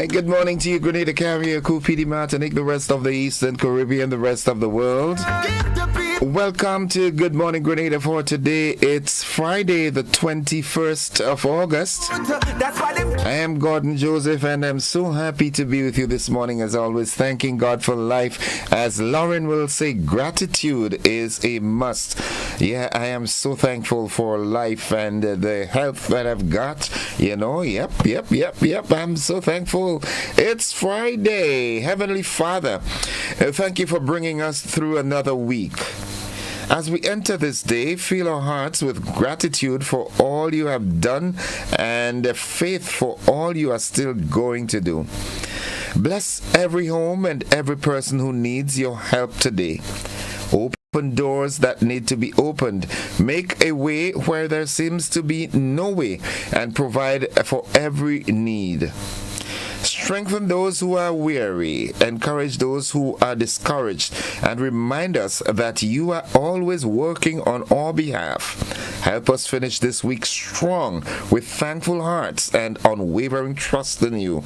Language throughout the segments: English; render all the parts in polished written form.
Hey, good morning to you, Grenada, Carrier, PD Martinique, the rest of the Eastern Caribbean, the rest of the world. Welcome to Good Morning Grenada for today. It's Friday, the 21st of August. I am Gordon Joseph, and I'm so happy to be with you this morning, as always, thanking God for life. As Lauren will say, gratitude is a must. Yeah, I am so thankful for life and the health that I've got. You know, yep. I'm so thankful. It's Friday. Heavenly Father, thank you for bringing us through another week. As we enter this day, fill our hearts with gratitude for all you have done and faith for all you are still going to do. Bless every home and every person who needs your help today. Open doors that need to be opened. Make a way where there seems to be no way, and provide for every need. Strengthen those who are weary, encourage those who are discouraged, and remind us that you are always working on our behalf. Help us finish this week strong with thankful hearts and unwavering trust in you.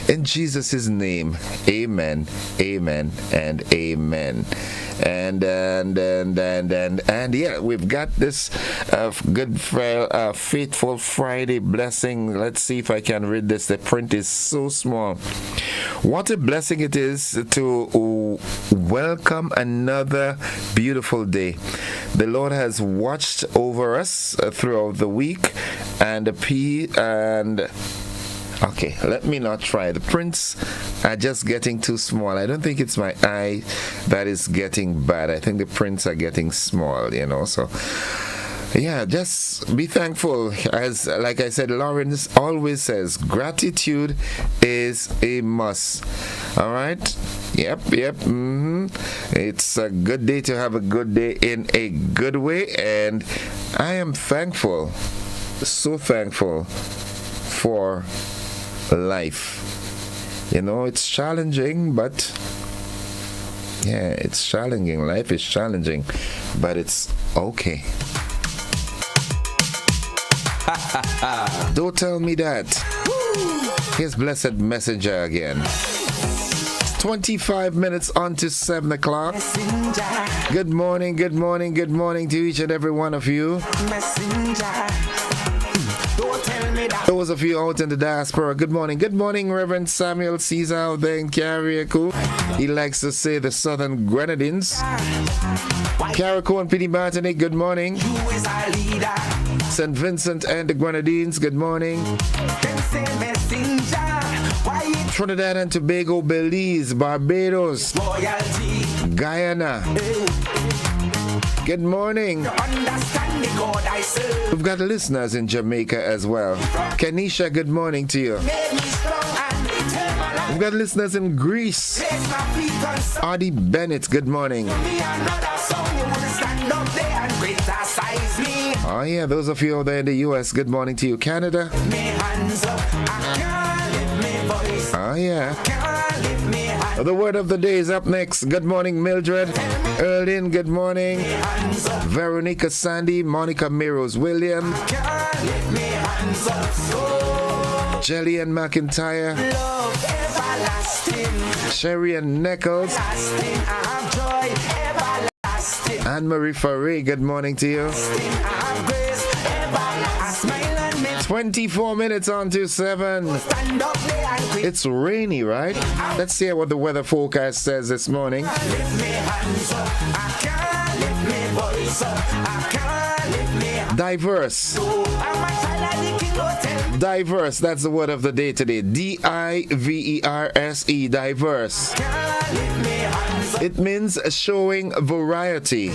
In Jesus' name, amen, amen, and amen. And yeah, we've got this faithful Friday blessing. Let's see if I can read this. The print is so small. What a blessing it is to welcome another beautiful day. The Lord has watched over us throughout the week, okay, let me not try. The prints are just getting too small. I don't think it's my eye that is getting bad. I think the prints are getting small, so yeah, just be thankful. As like I said, Lawrence always says, gratitude is a must. All right? Yep. It's a good day to have a good day in a good way, and I am thankful, so thankful for life. It's challenging, but it's challenging. Life is challenging, but it's okay. Don't tell me that. Here's Blessed Messenger again. 25 minutes on to 7 o'clock. Good morning to each and every one of you. Those of you out in the diaspora, good morning. Good morning, Reverend Samuel Caesar out there in Carriacou. He likes to say the Southern Grenadines. Carriacou and PD Martinique, good morning. St. Vincent and the Grenadines, good morning. Trinidad and Tobago, Belize, Barbados, Guyana. Good morning. We've got listeners in Jamaica as well. Kenisha, good morning to you. We've got listeners in Greece. Adi Bennett, good morning. Oh yeah, those of you out there in the US, good morning to you. Canada. Oh yeah. The word of the day is up next. Good morning, Mildred. Erlin, good morning. Veronica Sandy, Monica Miros William. Jelly and McIntyre. Sherry and Nichols. Anne-Marie Farray, good morning to you. 24 minutes on to 7. It's rainy, right? Let's hear what the weather forecast says this morning. Diverse. Diverse, that's the word of the day today. D-I-V-E-R-S-E, diverse. It means showing variety.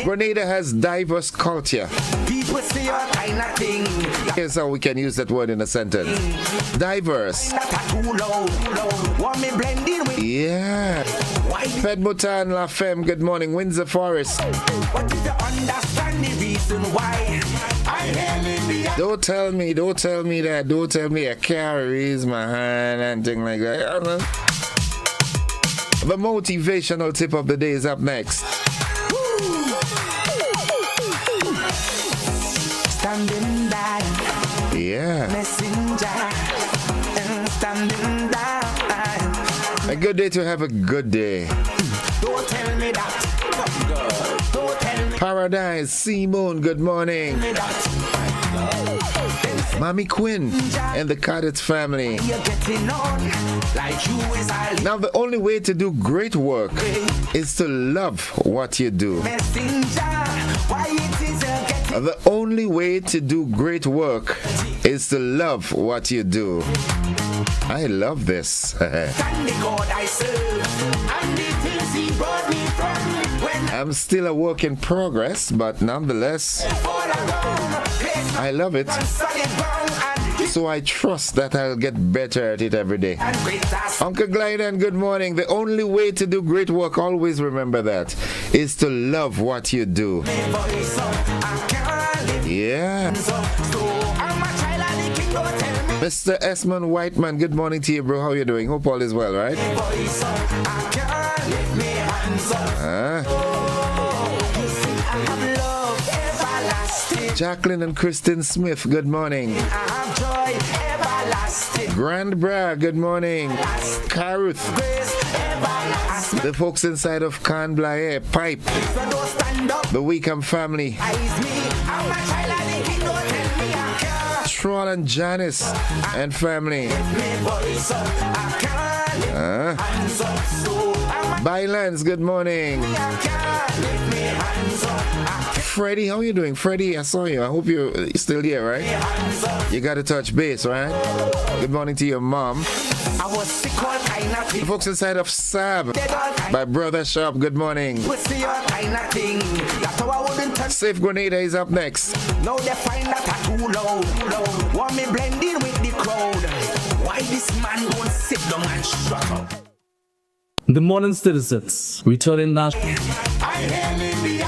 Grenada has diverse culture. Here's how we can use that word in a sentence. Diverse. Yeah. Pedmotan La Femme, good morning. Windsor Forest. Don't tell me that. Don't tell me I can't raise my hand and things like that. The motivational tip of the day is up next. Yeah. Messenger, standing down. A good day to have a good day. Don't tell me that. Don't tell me Paradise, Simone, good morning. that. Mommy Quinn and the Cottage family. You're getting on like you is a Now, the only way to do great work is to love what you do. messenger. Why it is you're getting The only way to do great work is to love what you do. I love this. and the God I serve. And the things he brought me from. When I'm still a work in progress, but nonetheless, I fall around, place I love it. on solid ground and So I trust that I'll get better at it every day. and greater Uncle Glyden, good morning. The only way to do great work, always remember that, is to love what you do. voice. I can't live Yeah. so. I'm a child of the king. Don't tell me Mr. Esmond Whiteman, good morning to you, bro. How you doing? Hope all is well, right? voice. I can't lift me hands up. Huh? You see, I have love everlasting. Jacqueline and Kristen Smith, good morning. I have joy everlasting. Grand Bra, good morning. Caruth, Grace everlasting. the folks inside of Canblaye, Pipe, So don't stand up. the Weekham family, Eyes me. I'm a child of the king. Don't tell me I can't. Troll and Janice and family. Me voice. I can't lift hands up. So I'm a Bylands, good morning. I can't lift me hands up. Freddie, how you doing? Freddie, I saw you. I hope you're still here, right? Hands up. You got to touch base, right? Good morning to your mom. I was sick all kind of The thing. folks inside of Sab, Dead all kind my brother Sharp, good morning. would see all kind of thing. That's how I wouldn't touch. Safe Grenada is up next. Now they find that I too loud. Want me blending with the crowd. Why this man don't sit down and shut up? Good morning, citizens. Returning nationals, I hailing the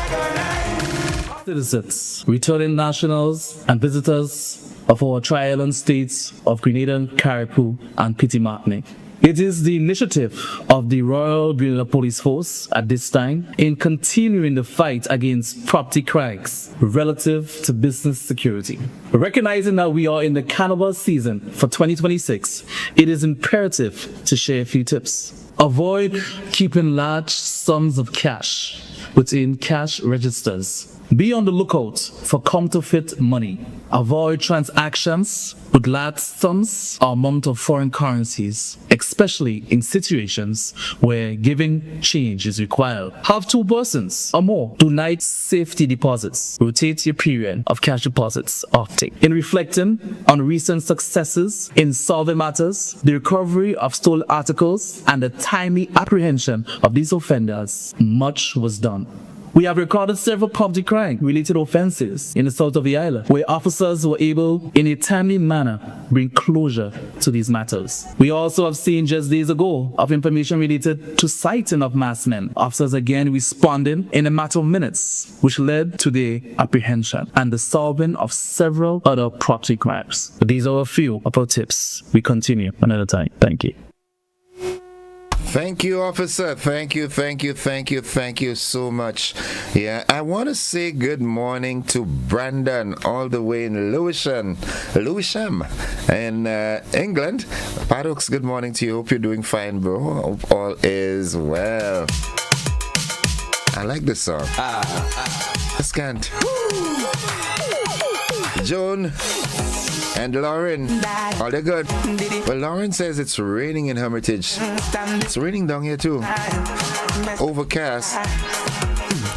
and visitors of our tri-island states of Grenada, Carriacou, and Petit Martinique. It is the initiative of the Royal Grenada Police Force at this time in continuing the fight against property crimes relative to business security. Recognizing that we are in the carnival season for 2026, it is imperative to share a few tips. Avoid keeping large sums of cash within cash registers. Be on the lookout for counterfeit money. Avoid transactions with large sums or amount of foreign currencies, especially in situations where giving change is required. Have 2 persons or more do night safety deposits. Rotate your period of cash deposits often. In reflecting on recent successes in solving matters, the recovery of stolen articles, and the timely apprehension of these offenders, much was done. We have recorded several property crime-related offences in the south of the island, where officers were able, in a timely manner, bring closure to these matters. We also have seen just days ago of information related to sighting of masked men. Officers again responding in a matter of minutes, which led to the apprehension and the solving of several other property crimes. These are a few of our tips. We continue another time. Thank you. Thank you, officer. Thank you so much. Yeah, I want to say good morning to Brandon, all the way in Lewisham, in England. Paddocks, good morning to you. Hope you're doing fine, bro. Hope all is well. I like this song. Just can't. Joan and Lauren, are they good? Well, Lauren says it's raining in Hermitage. It's raining down here too. Overcast.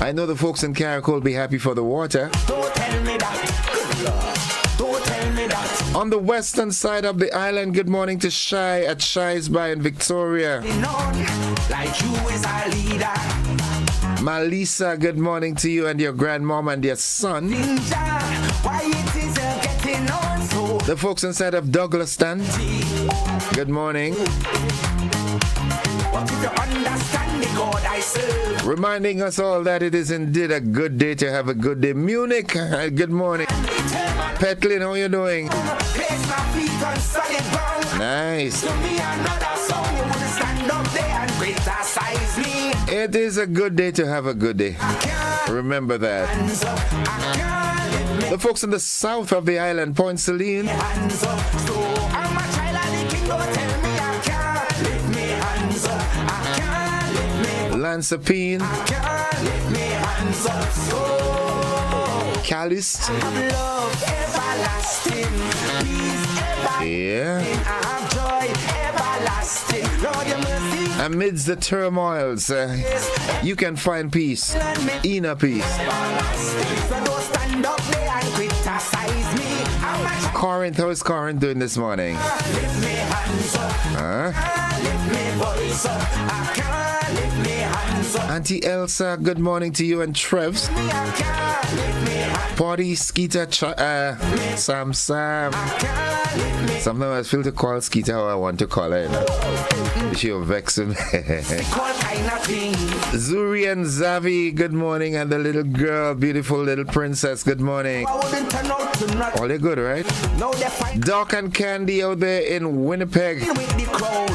I know the folks in Carriacou will be happy for the water. Don't tell me that. Don't tell me that. On the western side of the island, good morning to Shy at Shy's Bar in Victoria. Known like you is a leader. Malisa, good morning to you and your grandmom and your son. Ninja, why it is getting on so The folks inside of Douglaston, good morning. But if you understand the God I serve, Reminding us all that it is indeed a good day to have a good day. Munich, good morning. Petlin, how you doing? place my feet on solid ground. Nice. To me another song, you would stand up there and greater size me. It is a good day to have a good day. Remember that. Hands up, I can't lift The folks in the south of the island, Point Celine. Hands up, so I'm a child of the king. Don't tell me I can't lift me hands up. I can't lift me. Lansapine. I can't lift me hands up. So Calist. have love everlasting, peace everlasting. Yeah. I have joy everlasting. Lord, your mercy. Amidst the turmoils, you can find peace, inner peace. So don't stand up there and criticize me. I'm a child. Corinth, how is Corinth doing this morning? Lift me hands up. Huh? I lift me voice up. I can't lift me hands up. Auntie Elsa, good morning to you and Trevs. I can't lift me hands Party, Skeeter, Sam. I can't lift me. Sometimes I feel to call Skeeter how I want to call her. You know? She'll vex him. All kind of thing. Zuri and Zavi, good morning. And the little girl, beautiful little princess, good morning. I wouldn't turn out to nothing. All they good, right? Now they fight Doc and Candy out there in Winnipeg. with the crowd.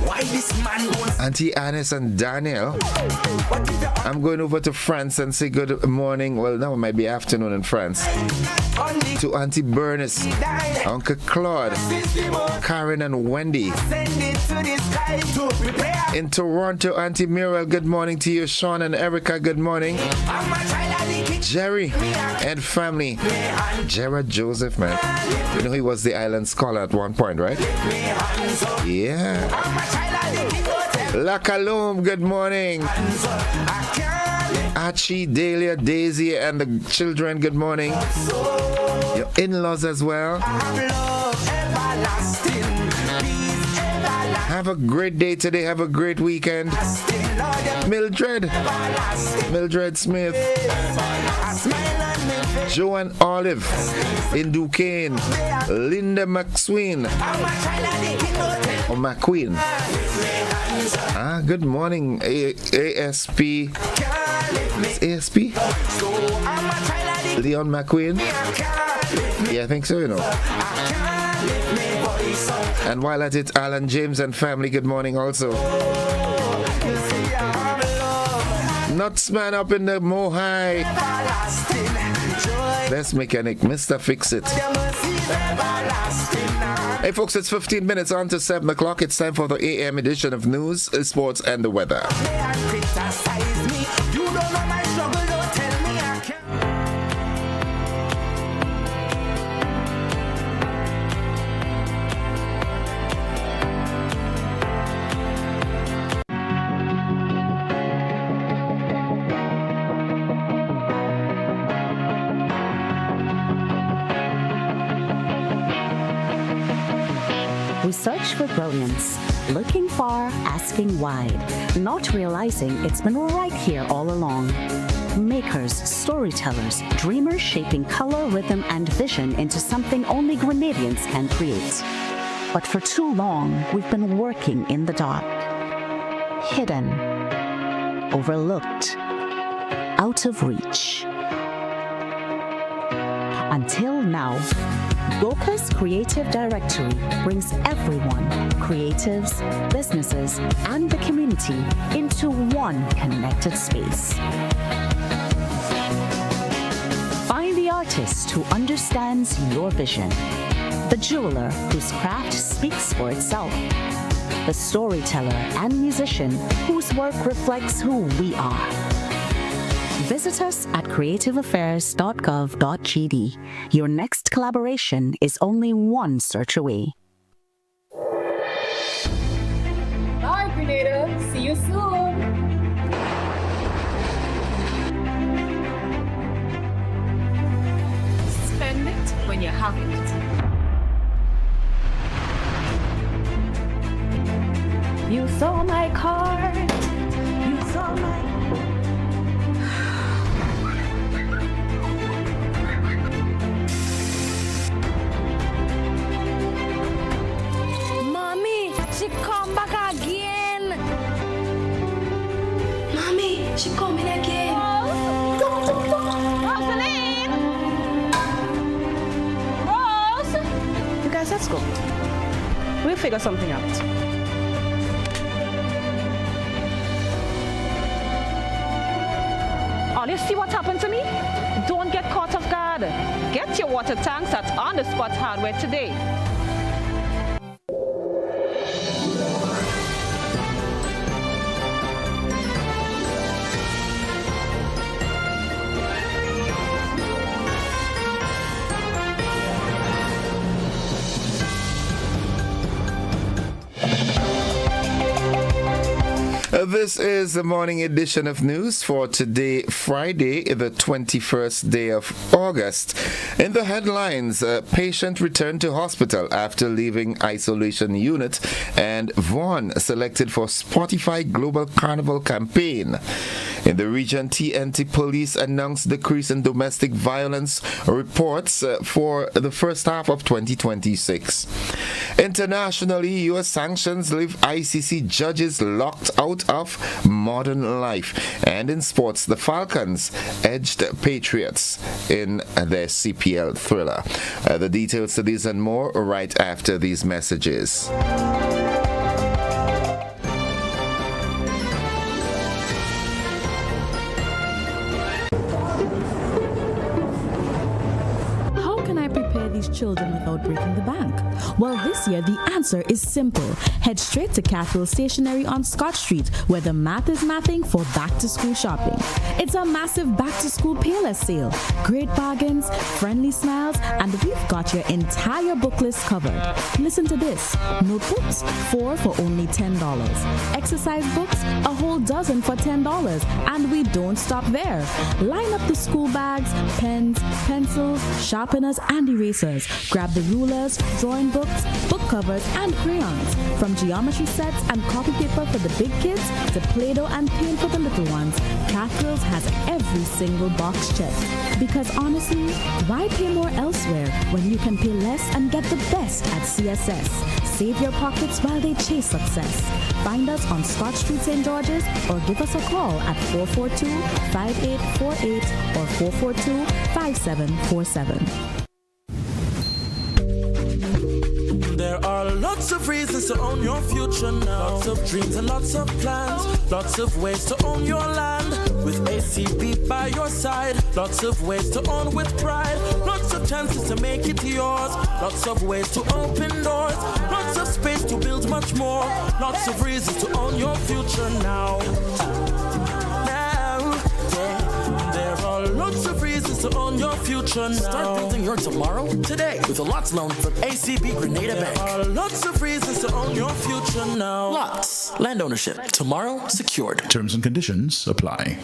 Why this man won't Auntie Annis and Daniel. what if the I'm going over to France and say good morning. Well, now it might be afternoon in France. only To Auntie Bernice, died? Uncle Claude, Karen and Wendy. Send it to the sky to prepare. In Toronto, Auntie Muriel, good morning to you. Sean and Erica, good morning. I'm a child of the king. Jerry and family. Gerard Joseph, man. You know he was the island scholar at one point, right? Yeah. I'm a child of the king. Don't tell La Calome, good morning. hands up. I can't lift Archie, Dahlia, Daisy, and the children, good morning. Your in-laws as well. have love everlasting, peace everlasting. Have a great day today. Have a great weekend. Lord, Mildred. everlasting. Mildred Smith. I smile on me face. Joanne Olive in Duquesne. Linda McSween. I'm a child of the king. Don't tell Or McQueen. Good morning, ASP. can't lift me. ASP? So I'm a child of the Leon McQueen? I can't lift me. Yeah, I think so, you know. I can't lift me voice up. And while at it, Alan James and family, good morning also. You see, I have love Nutsman up in the Mohai. everlasting, joy. Best mechanic, Mr. Fix It. Your mercy everlasting. Hey folks, it's 15 minutes on to 7 o'clock. It's time for the AM edition of news, sports, and the weather. They are criticize me. You don't know my struggle. Don't tell me I can't. We search for brilliance, looking far, asking wide, not realizing it's been right here all along. Makers, storytellers, dreamers shaping color, rhythm, and vision into something only Grenadians can create. But for too long, we've been working in the dark, hidden, overlooked, out of reach. Until now, Goka's Creative Directory brings everyone, creatives, businesses, and the community into one connected space. Find the artist who understands your vision, the jeweler whose craft speaks for itself, the storyteller and musician whose work reflects who we are. Visit us at creativeaffairs.gov.gd. Your next collaboration is only one search away. Bye, Grenada. See you soon. Spend it when you have it. You saw my card. You saw my. Mommy, she come back again. Mommy, she coming again. Rosaline! Rose! You guys, let's go. We'll figure something out. Oh, you see what happened to me? Don't get caught off God. Get your water tanks at On the Spot Hardware today. This is the morning edition of news for today, Friday, the 21st day of August. In the headlines, a patient returned to hospital after leaving isolation unit, and Vaughan selected for Spotify Global Carnival campaign. In the region, TNT police announced decrease in domestic violence reports for the first half of 2026. Internationally, U.S. sanctions leave ICC judges locked out of modern life. And in sports, the Falcons edged Patriots in their CPL thriller. The details to these and more right after these messages. Children without breaking the bank? Well, this year the answer is simple. Head straight to Cathedral Stationery on Scott Street, where the math is mathing for back-to-school shopping. It's a massive back-to-school Payless sale. Great bargains, friendly smiles, and we've got your entire book list covered. Listen to this. Notebooks, 4 for only $10. Exercise books, a whole dozen for $10. And we don't stop there. Line up the school bags, pens, pencils, sharpeners, and erasers. Grab the rulers, drawing books, book covers, and crayons. From geometry sets and copy paper for the big kids to Play-Doh and paint for the little ones, Cathedral has every single box checked. Because honestly, why pay more elsewhere when you can pay less and get the best at CSS? Save your pockets while they chase success. Find us on Scott Street, St. George's, or give us a call at 442-5848 or 442-5747. There are lots of reasons to own your future now. Lots of dreams and lots of plans. Lots of ways to own your land. With ACB by your side. Lots of ways to own with pride. Lots of chances to make it yours. Lots of ways to open doors. Lots of space to build much more. Lots of reasons to own your future now. There are lots of reasons to own your future now. Start building your tomorrow today with a Lots loan from ACB Grenada Bank. There are lots of reasons to own your future now. Lots. Land ownership. Tomorrow secured. Terms and conditions apply.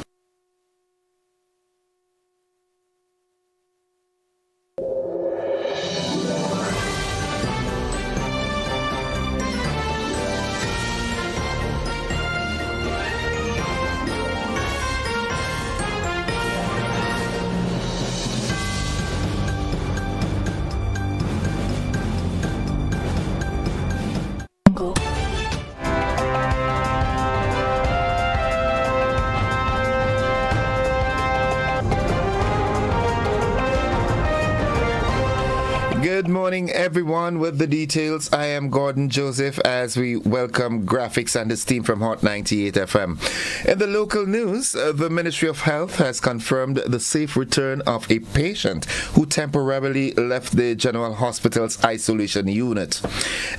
Good morning, everyone. With the details, I am Gordon Joseph as we welcome Graphics and his team from Hot 98 FM. In the local news, the Ministry of Health has confirmed the safe return of a patient who temporarily left the General Hospital's isolation unit.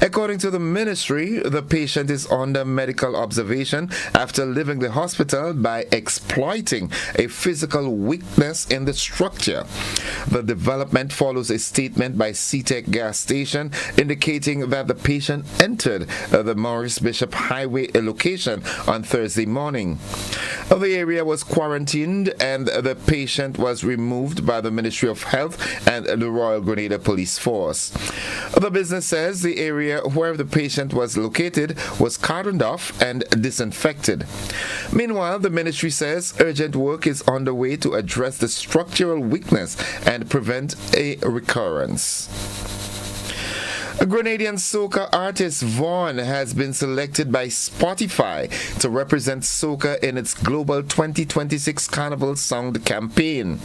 According to the ministry, the patient is under medical observation after leaving the hospital by exploiting a physical weakness in the structure. The development follows a statement by CTEC gas station indicating that the patient entered the Morris Bishop Highway location on Thursday morning. The area was quarantined and the patient was removed by the Ministry of Health and the Royal Grenada Police Force. The business says the area where the patient was located was cordoned off and disinfected. Meanwhile, the ministry says urgent work is underway to address the structural weakness and prevent a recurrence. Grenadian soca artist Vaughan has been selected by Spotify to represent soca in its global 2026 Carnival Sound campaign.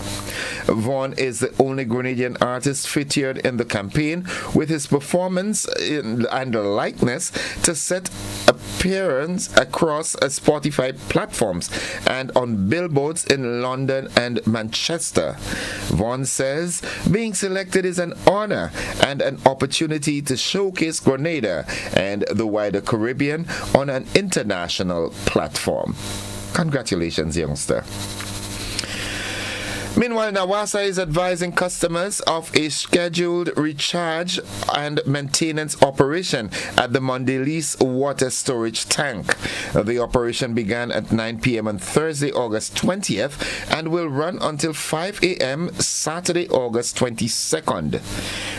Vaughan is the only Grenadian artist featured in the campaign, with his performance and likeness to set appearance across Spotify platforms and on billboards in London and Manchester. Vaughan says being selected is an honor and an opportunity to showcase Grenada and the wider Caribbean on an international platform. Congratulations, youngster. Meanwhile, NAWASA is advising customers of a scheduled recharge and maintenance operation at the Mondelez water storage tank. The operation began at 9 p.m. on Thursday, August 20th and will run until 5 a.m. Saturday, August 22nd.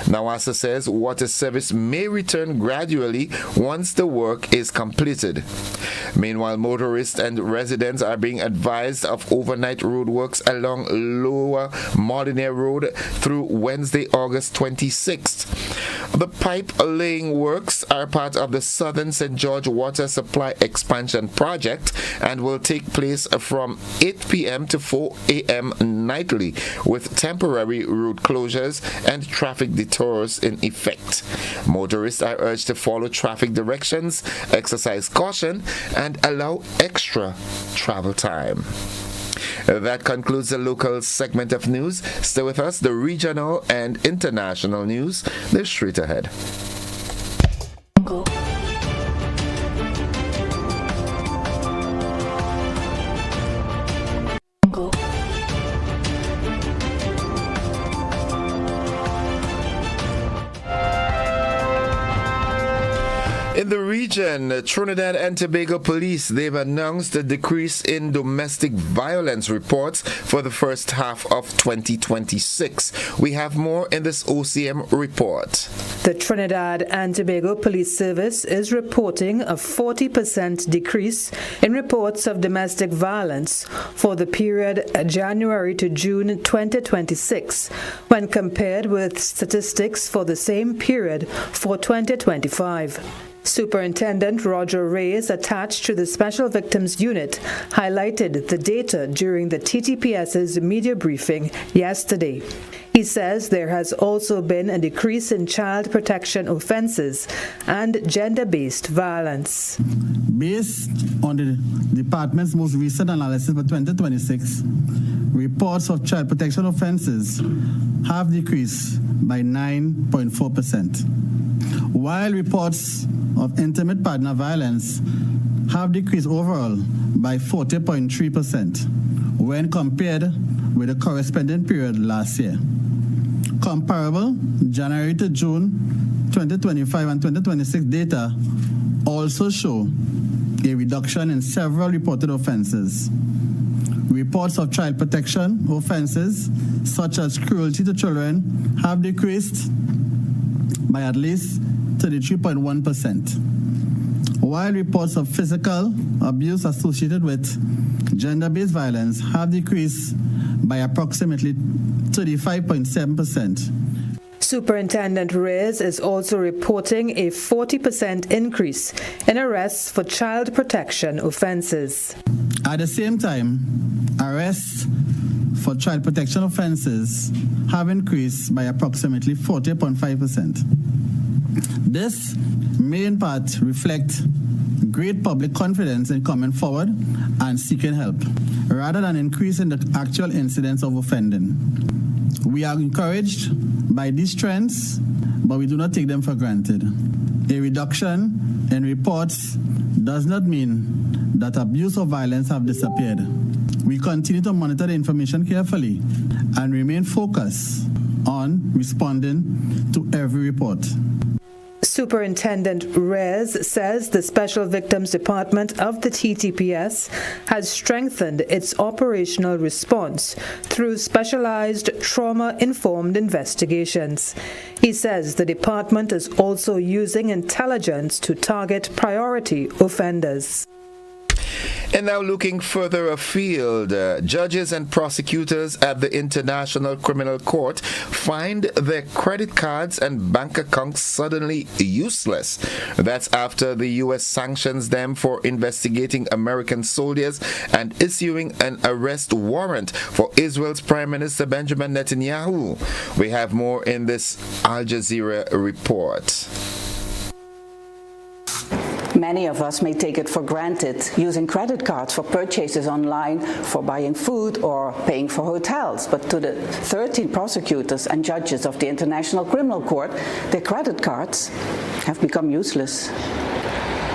NAWASA says water service may return gradually once the work is completed. Meanwhile, motorists and residents are being advised of overnight roadworks along Lower Molyneux Road through Wednesday, August 26th. The pipe laying works are part of the Southern St. George Water Supply Expansion Project and will take place from 8 p.m. to 4 a.m. nightly, with temporary road closures and traffic detours in effect. Motorists are urged to follow traffic directions, exercise caution, and allow extra travel time. That concludes the local segment of news. Stay with us. The regional and international news, they're straight ahead. In the region, Trinidad and Tobago Police, they've announced a decrease in domestic violence reports for the first half of 2026. We have more in this OCM report. The Trinidad and Tobago Police Service is reporting a 40% decrease in reports of domestic violence for the period January to June 2026 when compared with statistics for the same period for 2025. Superintendent Roger Reyes, attached to the Special Victims Unit, highlighted the data during the TTPS's media briefing yesterday. He says there has also been a decrease in child protection offenses and gender-based violence. Based on the department's most recent analysis for 2026, reports of child protection offenses have decreased by 9.4%, while reports of intimate partner violence have decreased overall by 40.3% when compared with the corresponding period last year. Comparable January to June 2025 and 2026 data also show a reduction in several reported offenses. Reports of child protection offenses, such as cruelty to children, have decreased by at least 33.1%, while reports of physical abuse associated with gender-based violence have decreased by approximately 35.7%. Superintendent Reyes is also reporting a 40% increase in arrests for child protection offenses. At the same time, arrests for child protection offenses have increased by approximately 40.5%. This may in part reflect great public confidence in coming forward and seeking help, rather than increase in the actual incidence of offending. We are encouraged by these trends, but we do not take them for granted. A reduction in reports does not mean that abuse or violence have disappeared. We continue to monitor the information carefully and remain focused on responding to every report. Superintendent Reyes says the Special Victims Department of the TTPS has strengthened its operational response through specialized trauma-informed investigations. He says the department is also using intelligence to target priority offenders. And now looking further afield, judges and prosecutors at the International Criminal Court find their credit cards and bank accounts suddenly useless. That's after the U.S. sanctions them for investigating American soldiers and issuing an arrest warrant for Israel's Prime Minister Benjamin Netanyahu. We have more in this Al Jazeera report. Many of us may take it for granted, using credit cards for purchases online, for buying food or paying for hotels. But to the 13 prosecutors and judges of the International Criminal Court, their credit cards have become useless.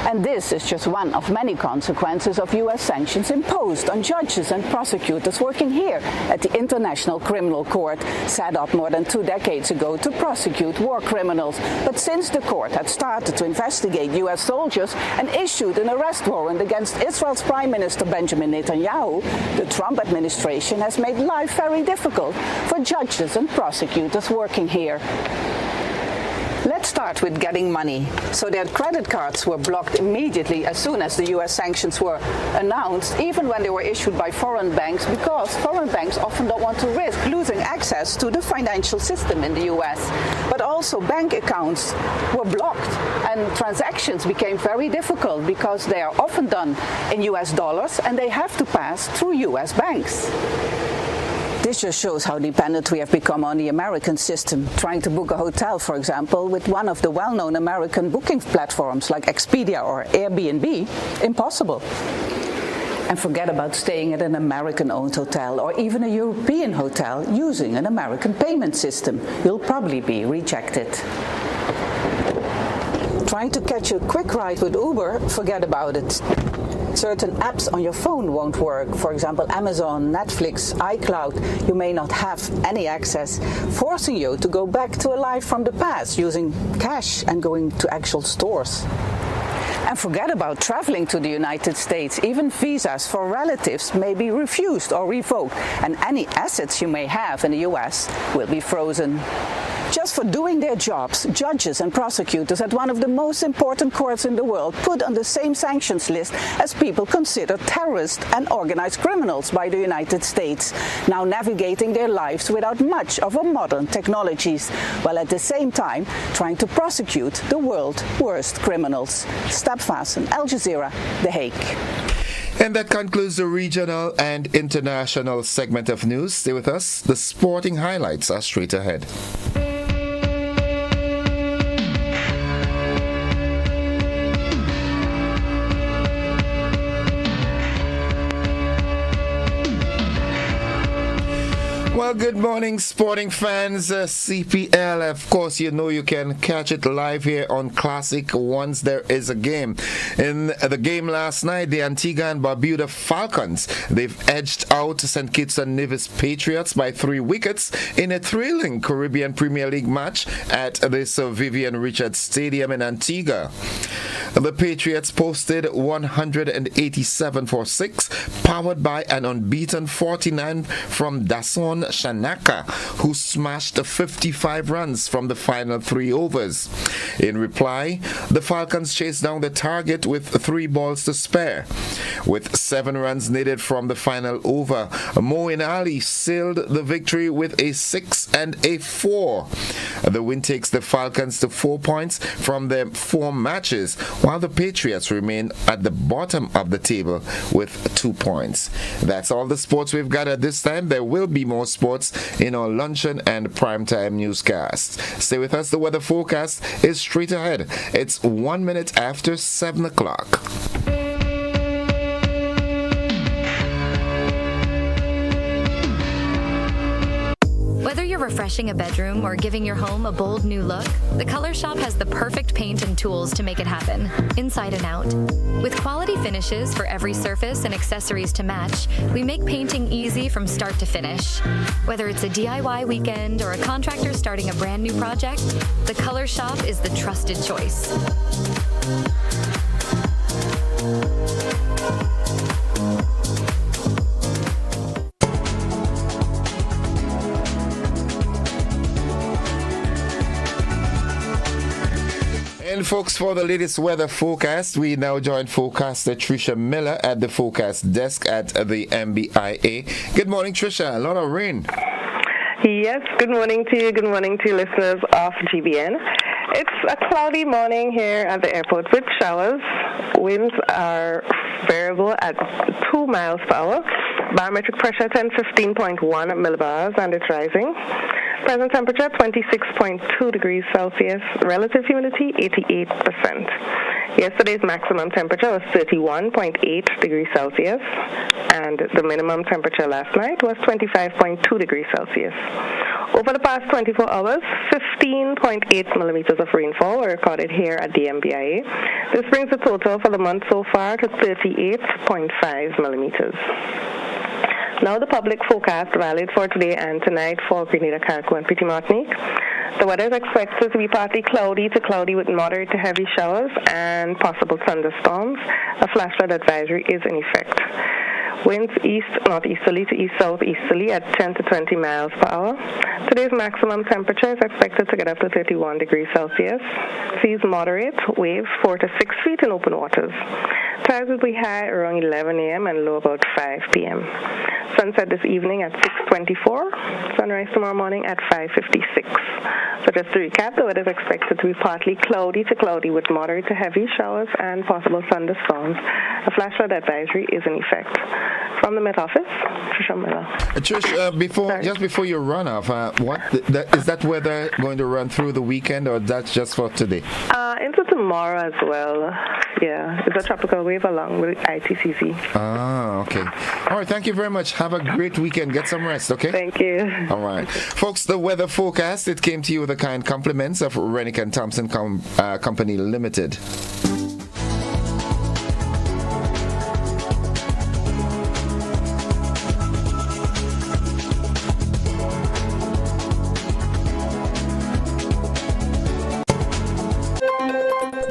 And this is just one of many consequences of U.S. sanctions imposed on judges and prosecutors working here at the International Criminal Court, set up more than 2 decades ago to prosecute war criminals. But since the court had started to investigate U.S. soldiers and issued an arrest warrant against Israel's Prime Minister Benjamin Netanyahu, the Trump administration has made life very difficult for judges and prosecutors working here. Let's start with getting money. So their credit cards were blocked immediately as soon as the U.S. sanctions were announced, even when they were issued by foreign banks, because foreign banks often don't want to risk losing access to the financial system in the U.S. But also bank accounts were blocked and transactions became very difficult because they are often done in U.S. dollars and they have to pass through U.S. banks. This just shows how dependent we have become on the American system. Trying to book a hotel, for example, with one of the well-known American booking platforms like Expedia or Airbnb, impossible. And forget about staying at an American-owned hotel or even a European hotel using an American payment system. You'll probably be rejected. Trying to catch a quick ride with Uber, forget about it. Certain apps on your phone won't work. For example, Amazon, Netflix, iCloud. You may not have any access, forcing you to go back to a life from the past using cash and going to actual stores. And forget about traveling to the United States. Even visas for relatives may be refused or revoked, and any assets you may have in the US will be frozen. Just for doing their jobs, judges and prosecutors at one of the most important courts in the world put on the same sanctions list as people considered terrorists and organized criminals by the United States, now navigating their lives without much of a modern technologies, while at the same time trying to prosecute the world's worst criminals. Stapfasten, Al Jazeera, The Hague. And that concludes the regional and international segment of news. Stay with us. The sporting highlights are straight ahead. Well, good morning, sporting fans. CPL, of course, you know you can catch it live here on Classic once there is a game. In the game last night, the Antigua and Barbuda Falcons, they've edged out St. Kitts and Nevis Patriots by 3 wickets in a thrilling Caribbean Premier League match at the Sir Vivian Richards Stadium in Antigua. The Patriots posted 187 for 6, powered by an unbeaten 49 from Dason Shanaka, who smashed 55 runs from the final 3 overs. In reply, the Falcons chased down the target with 3 balls to spare. With 7 runs needed from the final over, Moeen Ali sealed the victory with a 6 and a 4. The win takes the Falcons to 4 points from their 4 matches, while the Patriots remain at the bottom of the table with 2 points. That's all the sports we've got at this time. There will be more sports in our luncheon and primetime newscasts. Stay with us. The weather forecast is straight ahead. It's 1 minute after 7 o'clock. Whether you're refreshing a bedroom or giving your home a bold new look, the Color Shop has the perfect paint and tools to make it happen, inside and out. With quality finishes for every surface and accessories to match, we make painting easy from start to finish. Whether it's a DIY weekend or a contractor starting a brand new project, the Color Shop is the trusted choice. And folks, for the latest weather forecast, we now join forecaster Tricia Miller at the forecast desk at the MBIA. Good morning, Tricia. A lot of rain. Yes, good morning to you. Good morning to listeners of GBN. It's a cloudy morning here at the airport with showers. Winds are variable at 2 miles per hour. Barometric pressure 1015.1 millibars, and it's rising. Present temperature 26.2 degrees Celsius. Relative humidity 88%. Yesterday's maximum temperature was 31.8 degrees Celsius, and the minimum temperature last night was 25.2 degrees Celsius. Over the past 24 hours, 15.8 millimeters of rainfall were recorded here at the MBIA. This brings the total for the month so far to 38.5 millimeters. Now the public forecast valid for today and tonight for Grenada, Carriacou, and Petite Martinique. The weather is expected to be partly cloudy to cloudy with moderate to heavy showers and possible thunderstorms. A flash flood advisory is in effect. Winds east-northeasterly to east-southeasterly at 10 to 20 miles per hour. Today's maximum temperature is expected to get up to 31 degrees Celsius. Seas moderate, waves 4 to 6 feet in open waters. Tides will be high around 11 a.m. and low about 5 p.m. Sunset this evening at 6:24. Sunrise tomorrow morning at 5:56. So just to recap, the weather is expected to be partly cloudy to cloudy with moderate to heavy showers and possible thunderstorms. A flash flood advisory is in effect. From the Met Office, Trisha Miller. Trish, just before you run off, is that weather going to run through the weekend, or that's just for today? Into tomorrow as well. Yeah, it's a tropical wave along with ITCC. Ah, okay. All right, thank you very much. Have a great weekend. Get some rest, okay? Thank you. All right. Folks, the weather forecast, it came to you with the kind compliments of Rennick and Thompson Company Limited.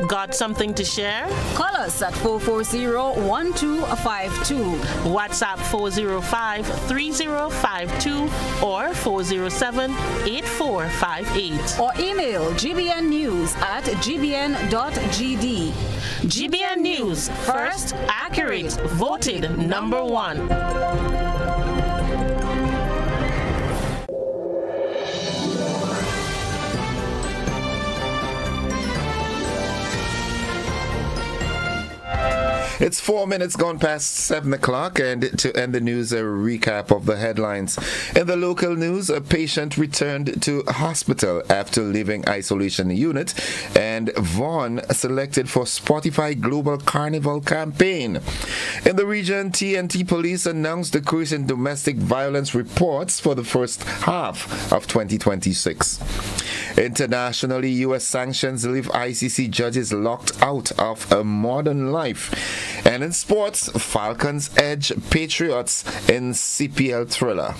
Got something to share? Call us at 440-1252. WhatsApp 405-3052 or 407-8458. Or email gbnnews@gbn.gd. GBN News, first, accurate, voted #1. It's 4 minutes gone past 7 o'clock, and to end the news, a recap of the headlines. In the local news, a patient returned to hospital after leaving isolation unit, and Vaughan selected for Spotify Global Carnival campaign. In the region, TNT Police announced decrease in domestic violence reports for the first half of 2026. Internationally, U.S. sanctions leave ICC judges locked out of a modern life. And in sports, Falcons edge Patriots in CPL thriller.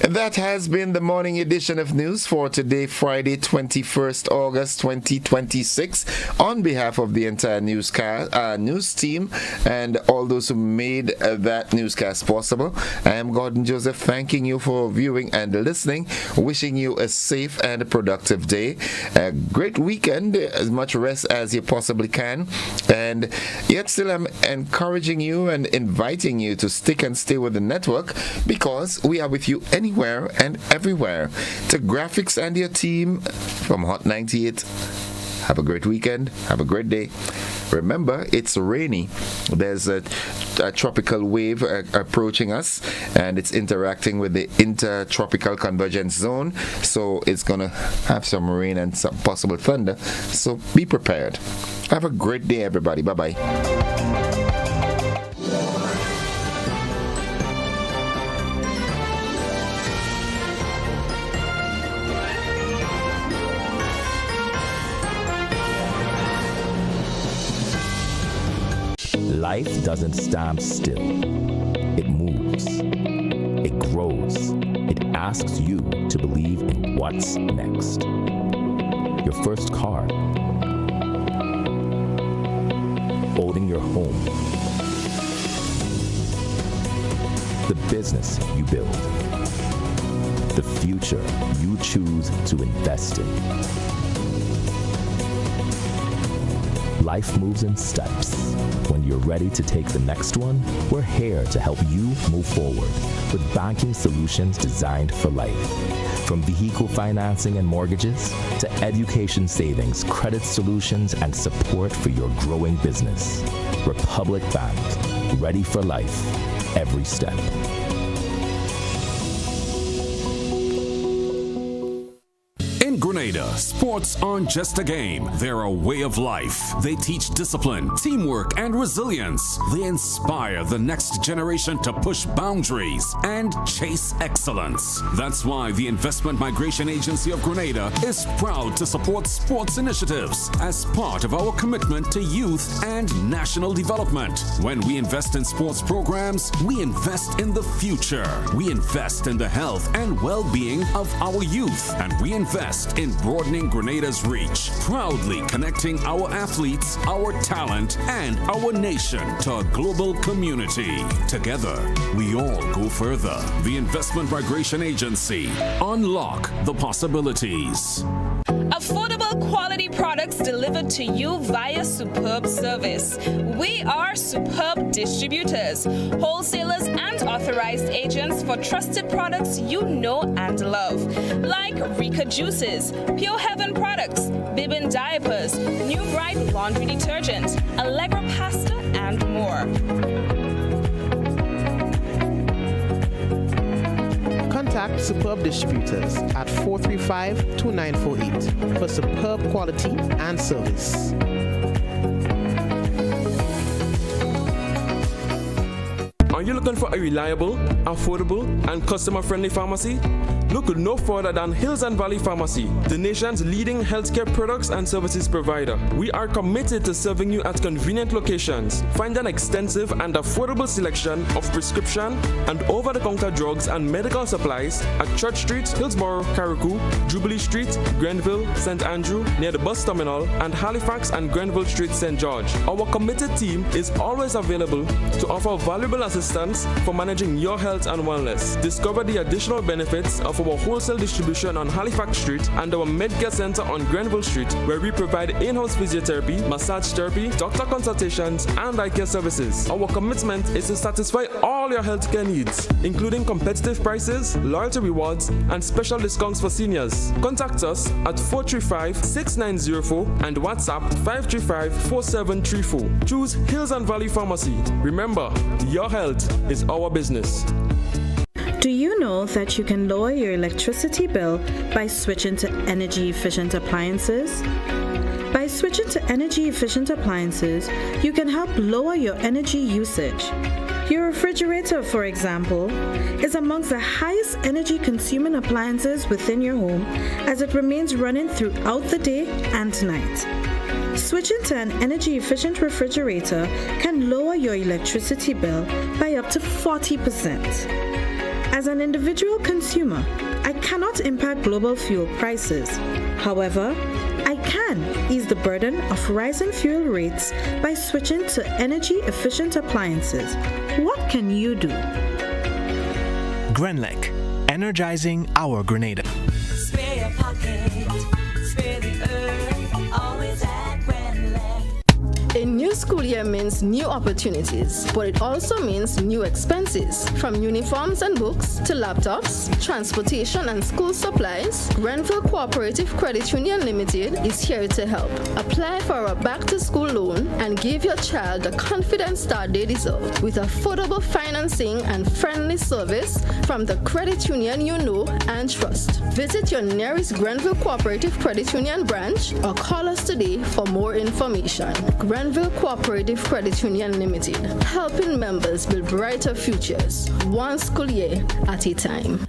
And that has been the morning edition of news for today, Friday, 21st August 2026. On behalf of the entire news team and all those who made that newscast possible, I am Gordon Joseph, thanking you for viewing and listening, wishing you a safe and productive day, a great weekend, as much rest as you possibly can, and yet still I'm encouraging you and inviting you to stick and stay with the network, because we are with you anywhere and everywhere. To Graphics and your team from Hot 98, have a great weekend, have a great day. Remember, it's rainy. There's a tropical wave approaching us, and it's interacting with the intertropical convergence zone, so it's going to have some rain and some possible thunder, so be prepared. Have a great day, everybody. Bye-bye. Life doesn't stand still. It moves. It grows. It asks you to believe in what's next. Your first car. Owning your home. The business you build. The future you choose to invest in. Life moves in steps. When you're ready to take the next one, we're here to help you move forward with banking solutions designed for life. From vehicle financing and mortgages to education savings, credit solutions, and support for your growing business. Republic Bank, ready for life, every step. In Grenada, Grenada, sports aren't just a game, they're a way of life. They teach discipline, teamwork, and resilience. They inspire the next generation to push boundaries and chase excellence. That's why the Investment Migration Agency of Grenada is proud to support sports initiatives as part of our commitment to youth and national development. When we invest in sports programs, we invest in the future. We invest in the health and well-being of our youth, and we invest in broadening Grenada's reach, proudly connecting our athletes, our talent, and our nation to a global community. Together, we all go further. The Investment Migration Agency. Unlock the possibilities. Affordable quality products delivered to you via superb service. We are Superb Distributors, wholesalers and authorized agents for trusted products you know and love, like Rika Juices, Pure Heaven products, Bibbin diapers, New Bright laundry detergent, Allegra pasta, and more. Contact Superb Distributors at 435-2948 for superb quality and service. Are you looking for a reliable, affordable, and customer-friendly pharmacy? Look no further than Hills and Valley Pharmacy, the nation's leading healthcare products and services provider. We are committed to serving you at convenient locations. Find an extensive and affordable selection of prescription and over-the-counter drugs and medical supplies at Church Street, Hillsborough, Carriacou, Jubilee Street, Grenville, St. Andrew, near the bus terminal, and Halifax and Grenville Street, St. George. Our committed team is always available to offer valuable assistance for managing your health and wellness. Discover the additional benefits of our wholesale distribution on Halifax Street and our Medcare Center on Grenville Street, where we provide in-house physiotherapy, massage therapy, doctor consultations, and eye care services. Our commitment is to satisfy all your healthcare needs, including competitive prices, loyalty rewards, and special discounts for seniors. Contact us at 435-6904 and WhatsApp 535-4734. Choose Hills and Valley Pharmacy. Remember, your health is our business. Do you know that you can lower your electricity bill by switching to energy-efficient appliances? By switching to energy-efficient appliances, you can help lower your energy usage. Your refrigerator, for example, is amongst the highest energy-consuming appliances within your home as it remains running throughout the day and night. Switching to an energy-efficient refrigerator can lower your electricity bill by up to 40%. As an individual consumer, I cannot impact global fuel prices. However, I can ease the burden of rising fuel rates by switching to energy-efficient appliances. What can you do? Grenlec, energizing our Grenada. Spare your pocket, spare the earth, always at Grenlec. A new school year means new opportunities, but it also means new expenses. From uniforms and books to laptops, transportation and school supplies, Grenville Cooperative Credit Union Limited is here to help. Apply for a back-to-school loan and give your child the confident start they deserve with affordable financing and friendly service from the credit union you know and trust. Visit your nearest Grenville Cooperative Credit Union branch or call us today for more information. Grenville Cooperative Credit Union Limited, helping members build brighter futures, one school year at a time.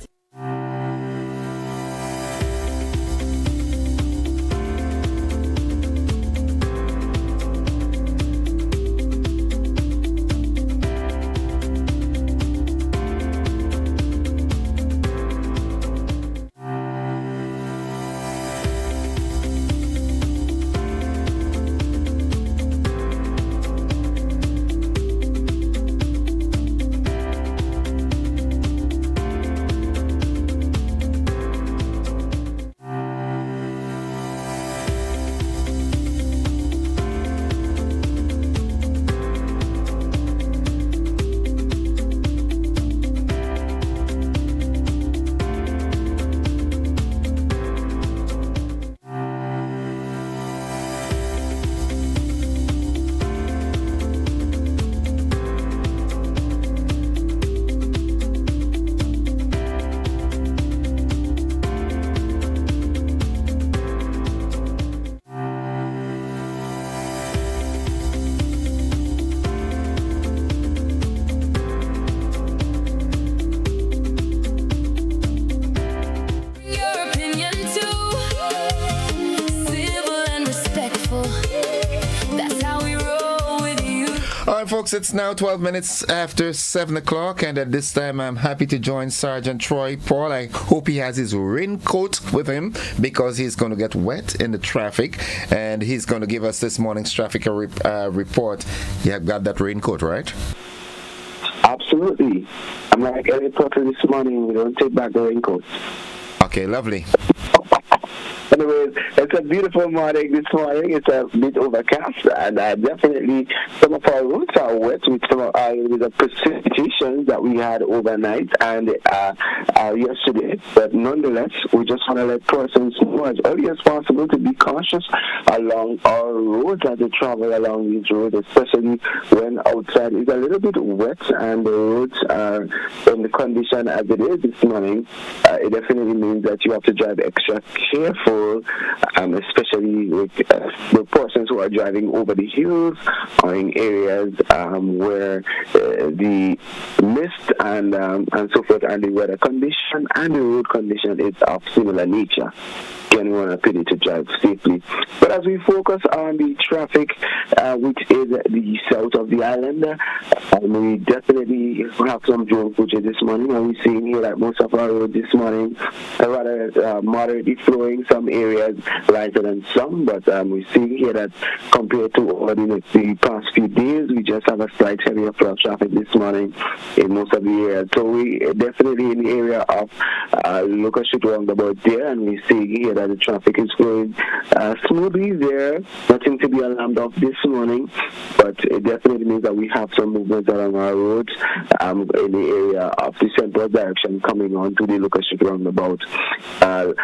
All right, folks, it's now 12 minutes after 7 o'clock, and at this time I'm happy to join Sergeant Troy Paul. I hope he has his raincoat with him because he's going to get wet in the traffic, and he's going to give us this morning's traffic report. You have got that raincoat, right? Absolutely. I'm like any reporter this morning, we don't take back the raincoats. Okay, lovely. Anyways, it's a beautiful morning this morning. It's a bit overcast, and definitely some of our roads are wet with some of the precipitation that we had overnight and yesterday. But nonetheless, we just want to let persons know as early as possible to be cautious along our roads as they travel along these roads, especially when outside is a little bit wet and the roads are in the condition as it is this morning. It definitely means that you have to drive extra careful, especially with the persons who are driving over the hills or in areas where the mist and so forth and the weather condition and the road condition is of similar nature. Anyone a pity to drive safely. But as we focus on the traffic, which is the south of the island, we definitely have some drone footage this morning, and we're seeing here that most of our roads this morning are rather moderately flowing, some areas lighter than some, but we're seeing here that compared to over the past few days, we just have a slight heavier flow of traffic this morning in most of the areas. So we definitely in the area of local street roundabout there, and we're seeing here that the traffic is flowing smoothly there. Nothing to be alarmed of this morning, but it definitely means that we have some movement along our roads in the area of the central direction coming on to the local street roundabout.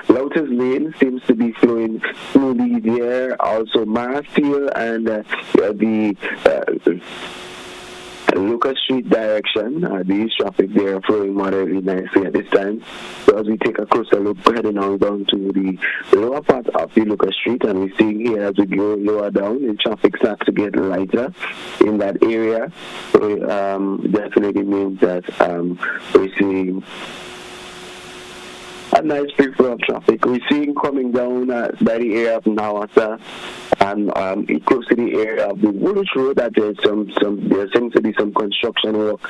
Lotus Lane seems to be flowing smoothly there. Also, Marsteele and the Lucas Street direction, the traffic there are flowing moderately nicely at this time. So as we take a closer look, heading on down to the lower part of the Lucas Street, and we're seeing here as we go lower down, the traffic starts to get lighter in that area. So definitely means that we're seeing a nice free flow of traffic. We're seeing coming down by the area of Nawasa and close to the area of the Woolwich Road that there seems to be some construction work.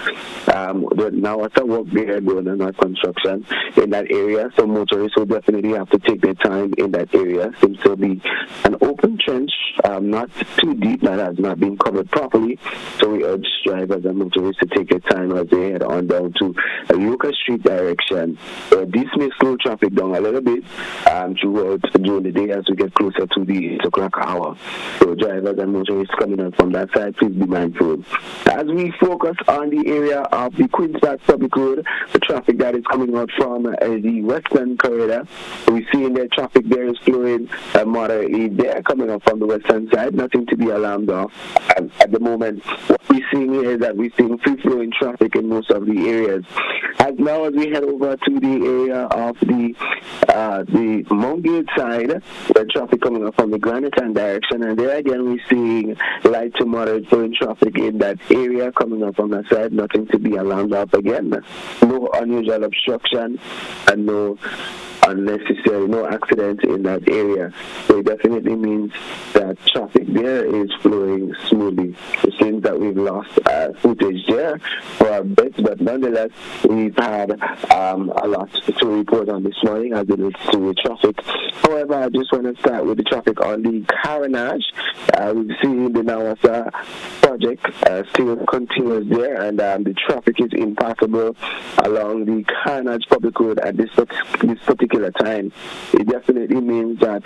The Nawasa work there going on, not construction in that area. So motorists will definitely have to take their time in that area. Seems to be an open trench, not too deep, that has not been covered properly. So we urge drivers and motorists to take their time as they head on down to Lucas Street direction. This may slow traffic down a little bit throughout during the day as we get closer to the 8 o'clock hour. So drivers and motorists coming out from that side, please be mindful. As we focus on the area of the Queen's Park Public Road, the traffic that is coming out from the western corridor, we're seeing that traffic there is flowing moderately there coming up from the western side. Nothing to be alarmed of. At the moment, what we're seeing here is that we're seeing free-flowing traffic in most of the areas. As now as we head over to the area of the Mountgate side, the traffic coming up from the Grenada direction, and there again we're seeing light to moderate flowing traffic in that area coming up from that side. Nothing to be alarmed of again. No unusual obstruction and no unnecessary, no accidents in that area. So it definitely means that traffic there is flowing smoothly. It seems that we've lost footage there for a bit, but nonetheless, we've had a lot to report on this morning as it relates to traffic. However, I just want to start with the traffic on the Carnage. We've seen the Nawasa project still continues there, and the traffic is impassable along the Carnage Public Road at this particular time. It definitely means that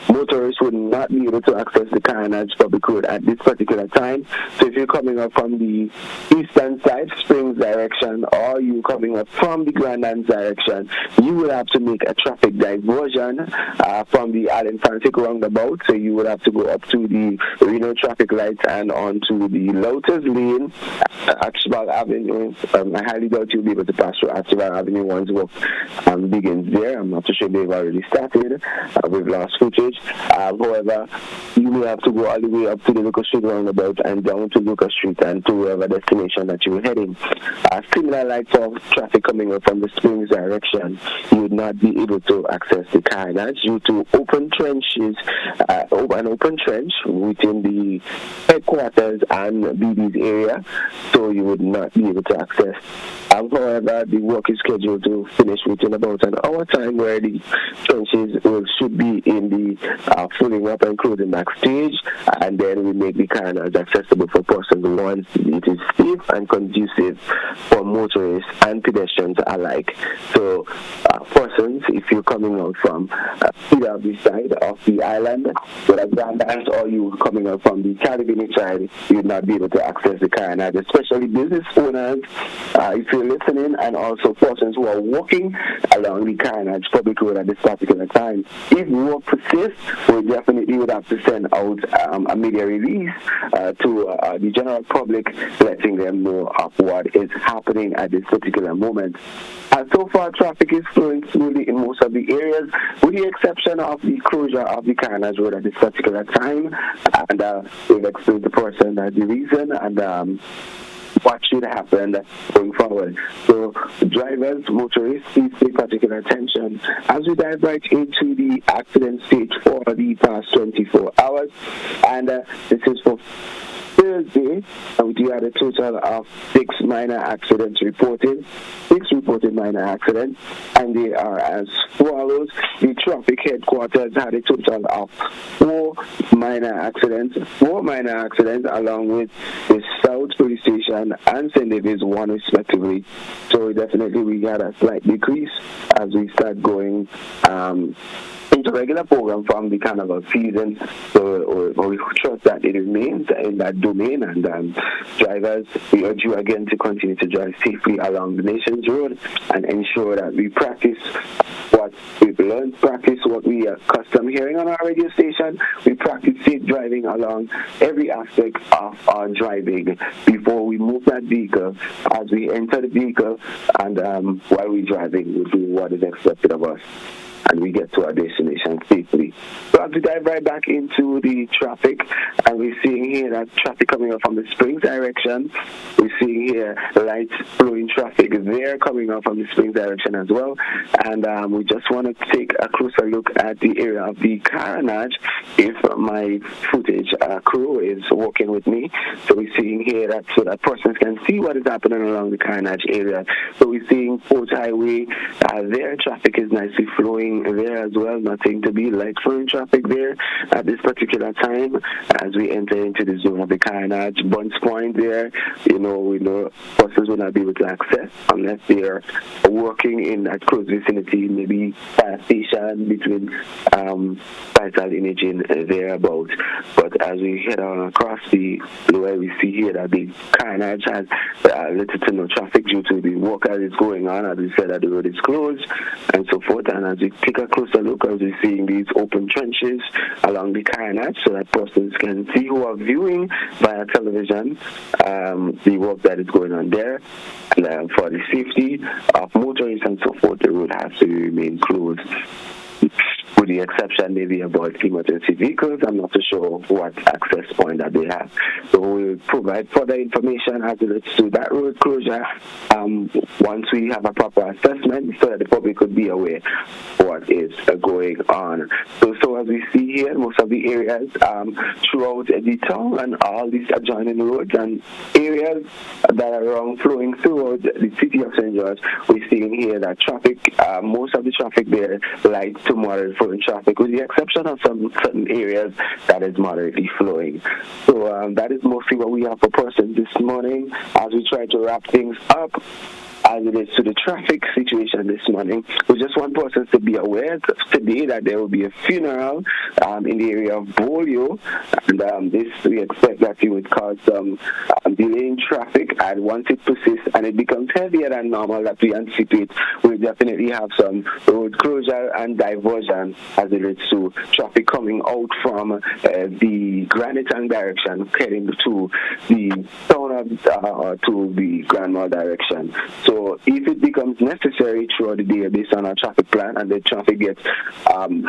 motorists would not be able to access the Carnage Public Road at this particular time. So if you're coming up from the eastern side, Springs direction, or you coming up from the Grandlands direction, you will have to make a traffic diversion from the Allen Frantic roundabout. So you would have to go up to the Reno traffic lights and onto the Lotus Lane, Archibald Avenue. I highly doubt you'll be able to pass through Archibald Avenue once work begins there. there. I'm not too sure they've already started. We've lost footage. However, you may have to go all the way up to the Lucas Street roundabout and down to Lucas Street and to wherever destination that you're heading. Similar like for traffic coming up from the Springs direction, you would not be able to access the carnage due to open trenches, an open trench within the headquarters and BB's area, so you would not be able to access. However, the work is scheduled to finish within about an hour time, where the trenches should be in the filling up and closing back stage, and then we make the carnage accessible for persons once it is safe and conducive for motorists and pedestrians alike. So, persons, if you're coming out from either of the side of the island, whether Grandbanks or you coming out from the Caribbean side, you would not be able to access the carnage, especially business owners, if you're listening, and also persons who are walking along the carnage public road at this particular time. If work persists, we definitely would have to send out a media release to the general public, letting them know of what is happening at this particular moment. So far, traffic is flowing smoothly in most of the areas, with the exception of the closure of the Carnage Road at this particular time. And we've explained the person the reason and what should happen going forward. So, drivers, motorists, please pay particular attention as we dive right into the accident stage for the past 24 hours. And this is for Thursday, and we do have a total of 6 minor accidents reported. 6 reported minor accidents, and they are as follows. The traffic headquarters had a total of 4 minor accidents, along with the South Police Station and St. David's 1 respectively. So definitely we got a slight decrease as we start going into regular program from the carnival season. So we trust that it remains in that domain, and drivers, we urge you again to continue to drive safely along the nation's road and ensure that we practice what we've learned, practice what we are accustomed hearing on our radio station. We practice safe driving along every aspect of our driving before we move that vehicle, as we enter the vehicle, and while we're driving, we do what is expected of us, and we get to our destination safely. So as we dive right back into the traffic, and we're seeing here that traffic coming up from the Springs direction. We're seeing here light flowing traffic there coming up from the Springs direction as well. And we just want to take a closer look at the area of the Carnage, if my footage crew is working with me. So we're seeing here that so that persons can see what is happening along the Carnage area. So we're seeing Port Highway there. Traffic is nicely flowing there as well. Nothing to be light flowing traffic there at this particular time as we enter into the zone of the Carnage. Bunce Point there, we know persons will not be able to access unless they are working in that close vicinity, maybe fire station between Vital Imaging thereabout. But as we head on across the way, we see here that the Carnage has little to no traffic due to the work that is going on. As we said, that the road is closed and so forth. And as we take a closer look, as we're seeing these open trenches along the Carnage, so that persons can see who are viewing via television the work that is going on there. And for the safety of motorists and so forth, the road has to remain closed, with the exception maybe about emergency vehicles. I'm not too sure what access point that they have. So we'll provide further information as it relates to that road closure once we have a proper assessment, so that the public could be aware what is going on. So as we see here, most of the areas throughout the town and all these adjoining roads and areas that are around flowing throughout the city of St. George, we're seeing here that traffic, most of the traffic there, light to moderate flowing traffic, with the exception of some certain areas that is moderately flowing. So that is mostly what we have for persons this morning as we try to wrap things up. As it is to the traffic situation this morning, we just want persons to be aware today that there will be a funeral in the area of Bolio, and this we expect that it would cause some delay in traffic, and once it persists and it becomes heavier than normal that we anticipate, we'll definitely have some road closure and diversion as it relates to traffic coming out from the Grenada direction heading to the town to the Grand Mall direction. So if it becomes necessary throughout the day based on our traffic plan and the traffic gets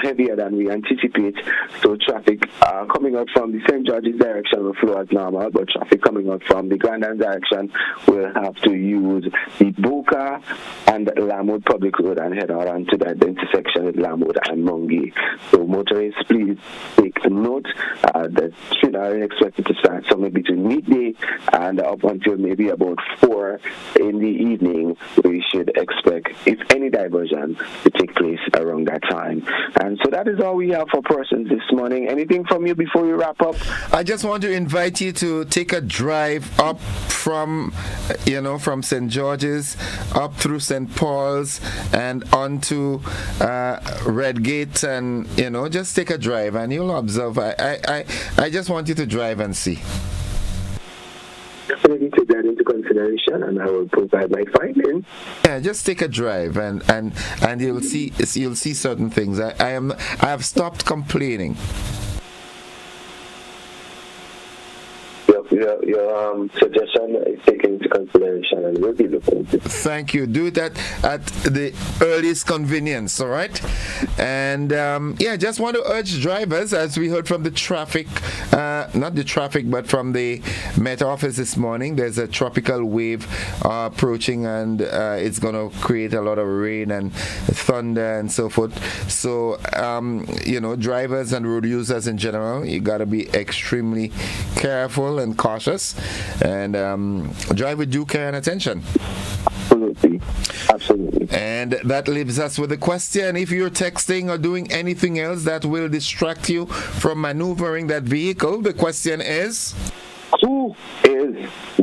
heavier than we anticipate, so traffic coming out from the St. George's direction will flow as normal, but traffic coming out from the Grand Island direction will have to use the Boca and Lamwood Public Road and head out onto that intersection with Lamwood and Mungie. So motorists, please take note that train are expected to start somewhere between midday and up until maybe about 4 in the evening. We should expect, if any diversion, to take place around that time. And so that is all we have for persons this morning. Anything from you before we wrap up? I just want to invite you to take a drive up from St. George's up through St. Paul's and onto Redgate, and just take a drive and you'll observe. I just want you to drive and see. Definitely take that into consideration, and I will provide my findings. Yeah, just take a drive and you'll see certain things. I have stopped complaining. Your suggestion is taken into consideration and will be looking into. Thank you. Do that at the earliest convenience, all right? And just want to urge drivers, as we heard from the traffic, not the traffic, but from the Met Office this morning, there's a tropical wave approaching, and it's going to create a lot of rain and thunder and so forth. So, drivers and road users in general, you got to be extremely careful and cautious, and drive with due care and attention. Absolutely. And that leaves us with a question. If you're texting or doing anything else that will distract you from maneuvering that vehicle, the question is, who is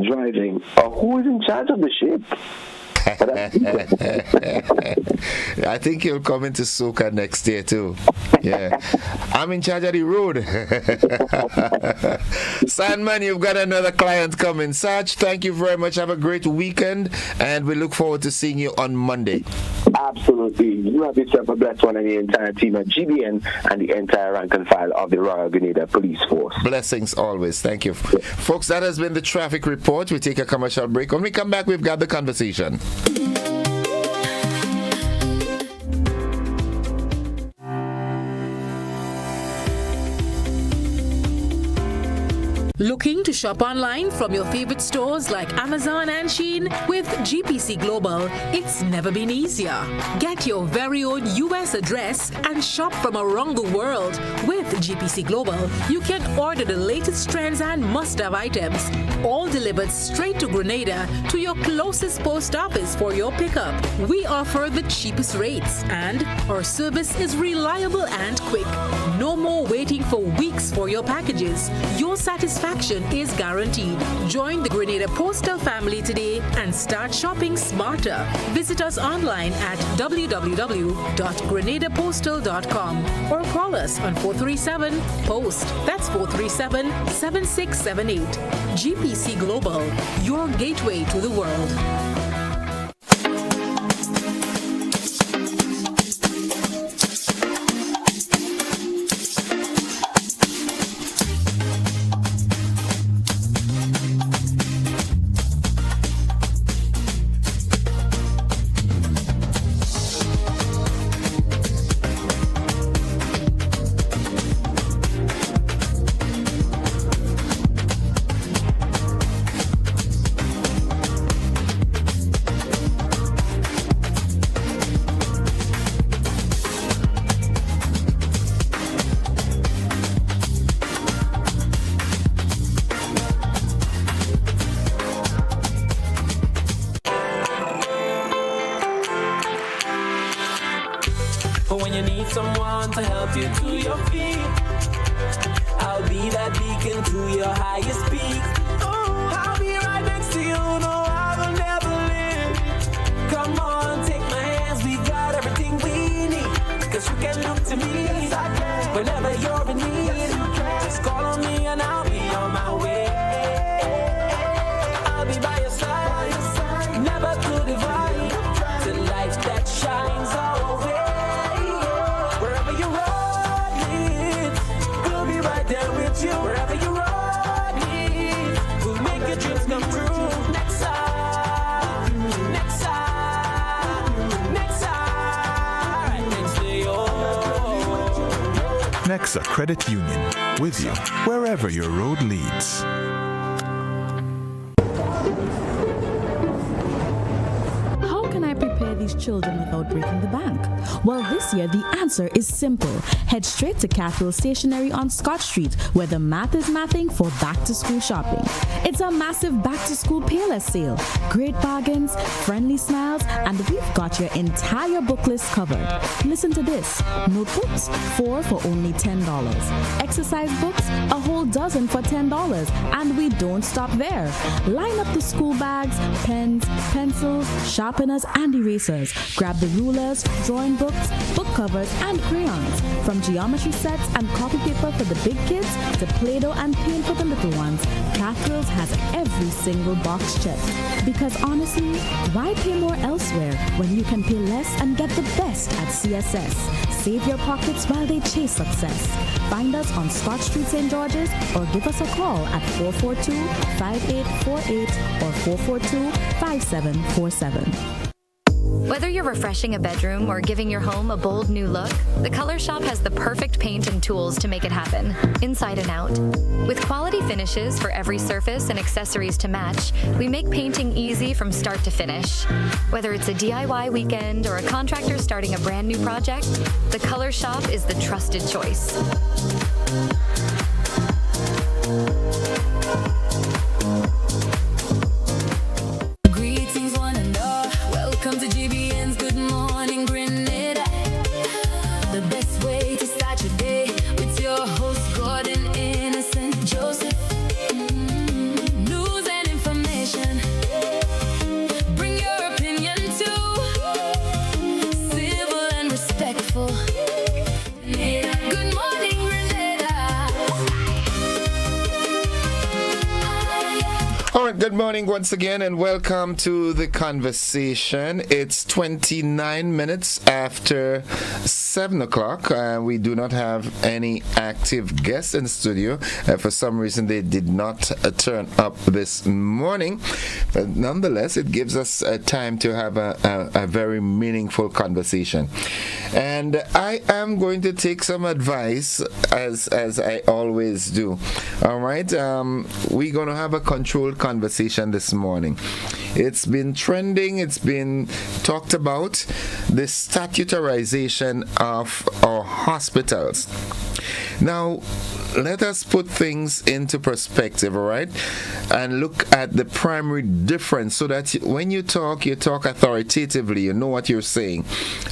driving, or who is in charge of the ship? I think he'll come into Soca next year too. Yeah, I'm in charge of the road. Sandman, you've got another client coming. Sarge, thank you very much. Have a great weekend, and we look forward to seeing you on Monday. Absolutely. You have yourself a blessed one, and the entire team at GBN and the entire rank and file of the Royal Grenada Police Force. Blessings always. Thank you. Folks, that has been the traffic report. We take a commercial break. When we come back, we've got the conversation. Looking to shop online from your favorite stores like Amazon and Shein? With GPC Global, it's never been easier. Get your very own US address and shop from around the world. With GPC Global, you can order the latest trends and must-have items, all delivered straight to Grenada to your closest post office for your pickup. We offer the cheapest rates, and our service is reliable and quick. No more waiting for weeks for your packages. Your satisfaction is guaranteed. Join the Grenada Postal family today and start shopping smarter. Visit us online at www.grenadapostal.com or call us on 437-POST. That's 437-7678. GPC Global, your gateway to the world. When you need someone to help you to your feet, I'll be that beacon to your highest peak. Oh, I'll be right next to you, no, I will never leave. Come on, take my hands, we got everything we need. Cause you can look to me, yes, I can. Whenever you're in need, yes, you can. Just call on me and I'll be on my way. I'll be by your side, never to divide. The light that shines our way. Wherever you ride, we'll make your dreams come true. AXA Credit Union, with you wherever your road leads. How can I prepare these children without breaking the bank? Well, this year the answer is simple. Head straight to Cathedral Stationery on Scott Street, where the math is mathing for back-to-school shopping. It's a massive back-to-school Payless sale. Great bargains, friendly smiles, and we've got your entire book list covered. Listen to this. Notebooks, 4 for only $10. Exercise books, a whole dozen for $10. And we don't stop there. Line up the school bags, pens, pencils, sharpeners, and erasers. Grab the rulers, drawing books, book covers, and crayons. From geometry sets and copy paper for the big kids to Play-Doh and paint for the little ones, Cathedral has every single box checked. Because honestly, why pay more elsewhere when you can pay less and get the best at CSS? Save your pockets while they chase success. Find us on Scott Street, St. George's, or give us a call at 442-5848 or 442-5747. Whether you're refreshing a bedroom or giving your home a bold new look, the Color Shop has the perfect paint and tools to make it happen, inside and out. With quality finishes for every surface and accessories to match, we make painting easy from start to finish. Whether it's a DIY weekend or a contractor starting a brand new project, the Color Shop is the trusted choice. Greetings, one and all. Welcome to GBN's Good Morning Grenada. The best way to start your day with your host, Gordon Innocent Joseph. News and information. Bring your opinion too. Civil and respectful. Good morning, Grenada. All right, good morning once again and welcome to the conversation. It's 29 minutes after 7 o'clock. We do not have any active guests in the studio. For some reason, they did not turn up this morning. But nonetheless, it gives us time to have a very meaningful conversation. And I am going to take some advice, as I always do. All right, we're going to have a controlled conversation this morning. It's been trending, it's been talked about, the statutarization of our hospitals. Now, let us put things into perspective, all right, and look at the primary difference so that when you talk authoritatively, you know what you're saying.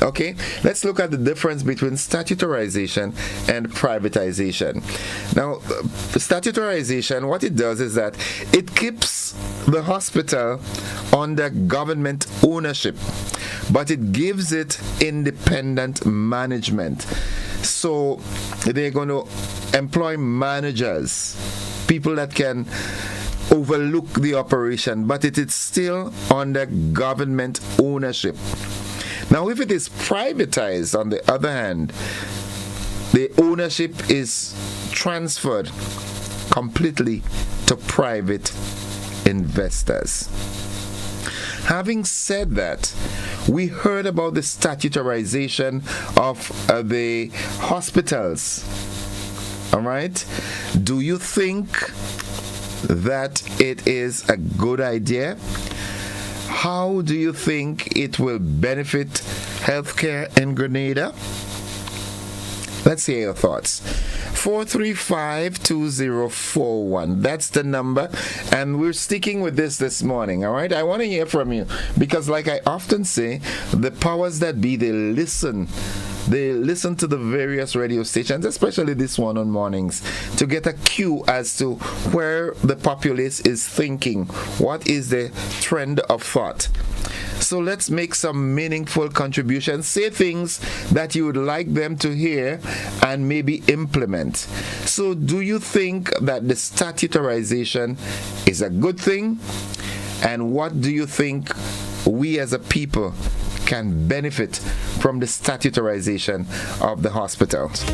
Okay, let's look at the difference between statutarization and privatization. Now, statutarization, what it does is that it keeps the hospital under government ownership, but it gives it independent management. So they're going to employ managers, people that can overlook the operation, but it is still under government ownership. Now, if it is privatized, on the other hand, the ownership is transferred completely to private investors. Having said that, we heard about the statutarization of the hospitals. All right? Do you think that it is a good idea? How do you think it will benefit healthcare in Grenada? Let's hear your thoughts. 435-2041. That's the number. And we're sticking with this morning, all right? I want to hear from you because, like I often say, the powers that be, they listen to the various radio stations, especially this one on mornings, to get a cue as to where the populace is thinking. What is the trend of thought? So let's make some meaningful contributions. Say things that you would like them to hear and maybe implement. So do you think that the statutarization is a good thing? And what do you think we as a people can benefit from the statutarization of the hospitals?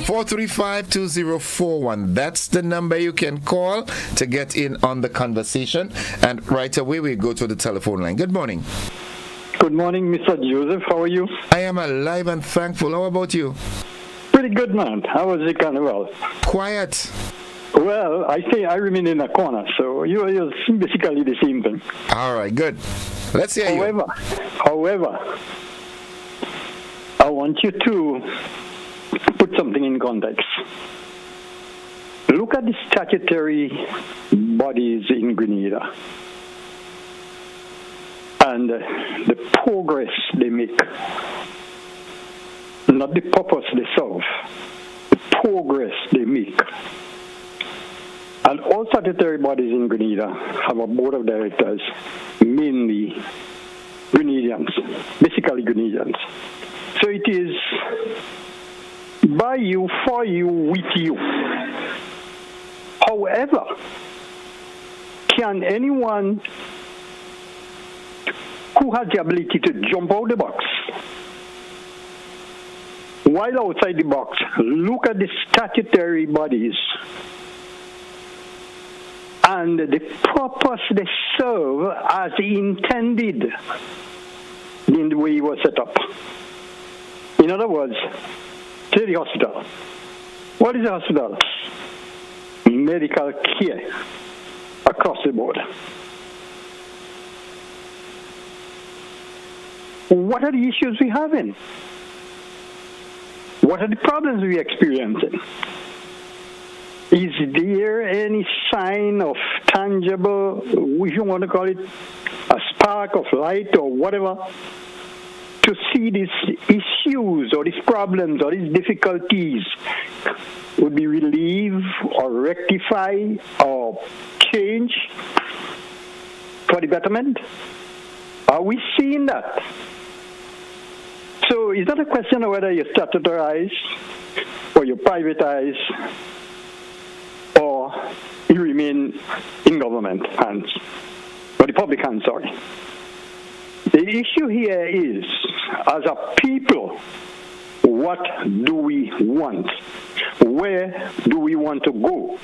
435-2041. That's the number you can call to get in on the conversation. And right away, we go to the telephone line. Good morning. Good morning, Mr. Joseph. How are you? I am alive and thankful. How about you? Pretty good, man. How was the carnival? Quiet. Well, I remain in a corner, so you're basically the same thing. All right, good. Let's hear you. However, I want you to put something in context. Look at the statutory bodies in Grenada and the progress they make. Not the purpose they serve, the progress they make. And all statutory bodies in Grenada have a board of directors, mainly Grenadians, basically Grenadians. So it is by you, for you, with you. However, can anyone who has the ability to jump out the box, while outside the box, look at the statutory bodies and the purpose they serve as intended in the way it was set up? In other words, take the hospital. What is a hospital? Medical care across the board. What are the issues we having? What are the problems we experiencing? Is there any sign of tangible, if you want to call it, a spark of light or whatever, to see these issues or these problems or these difficulties would be relieved or rectified or changed for the betterment? Are we seeing that? So it's not a question of whether you statutarize or you privatize or you remain in government hands, or the public hands, sorry. The issue here is, as a people, what do we want? Where do we want to go?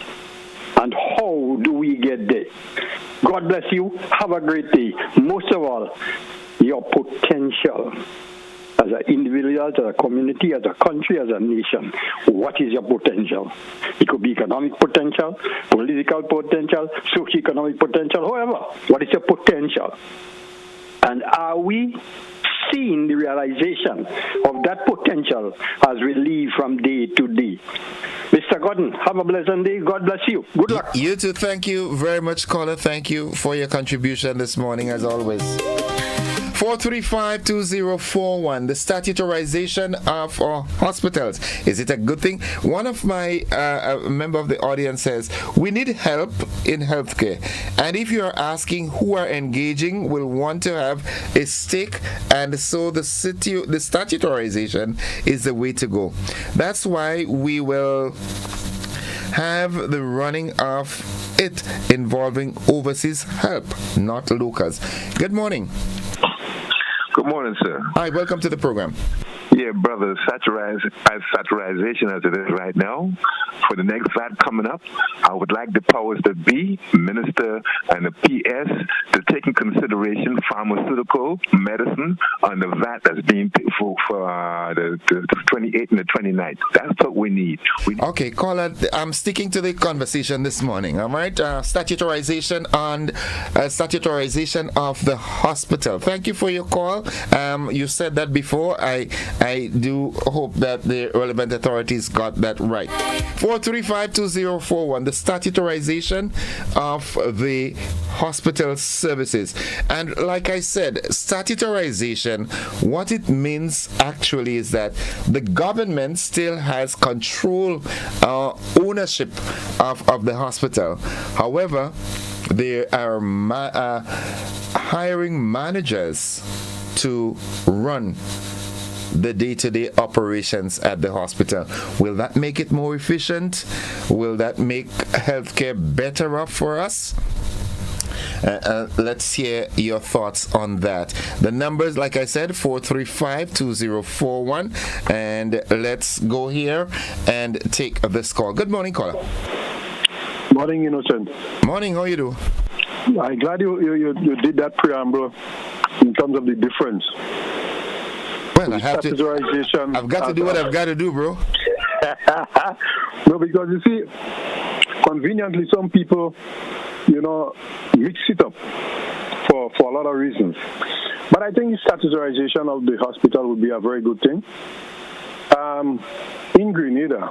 And how do we get there? God bless you. Have a great day. Most of all, your potential as an individual, as a community, as a country, as a nation. What is your potential? It could be economic potential, political potential, socio-economic potential, however. What is your potential? And are we seeing the realization of that potential as we live from day to day? Mr. Gordon, have a pleasant day. God bless you. Good luck. You too. Thank you very much, caller. Thank you for your contribution this morning, as always. 435-2041, the statutarization of hospitals. Is it a good thing? One of my member of the audience says, we need help in healthcare. And if you are asking who are engaging will want to have a stake, and so the statutarization is the way to go. That's why we will have the running of it involving overseas help, not locals. Good morning. Good morning, sir. Hi, welcome to the program. Yeah, brother, saturation as it is right now, for the next VAT coming up, I would like the powers that be, minister and the PS, to take in consideration pharmaceutical medicine on the VAT that's being paid for the 28th and the 29th. That's what we need. Okay, caller, I'm sticking to the conversation this morning, all right? Statutarization of the hospital. Thank you for your call. You said that before. I do hope that the relevant authorities got that right. 435-2041, the statutarization of the hospital services. And like I said, statutarization, what it means actually is that the government still has control, ownership of the hospital. However, they are hiring managers to run the day-to-day operations at the hospital. Will that make it more efficient? Will that make healthcare better off for us? Let's hear your thoughts on that. The numbers, like I said, 435-2041, and let's go here and take this call. Good morning, caller. Morning, Innocent. Morning, how you do? I'm glad you did that preamble in terms of the difference. Well, I've got to do what I've got to do, bro. No, because you see, conveniently, some people, mix it up for a lot of reasons. But I think statutorization of the hospital would be a very good thing. In Grenada,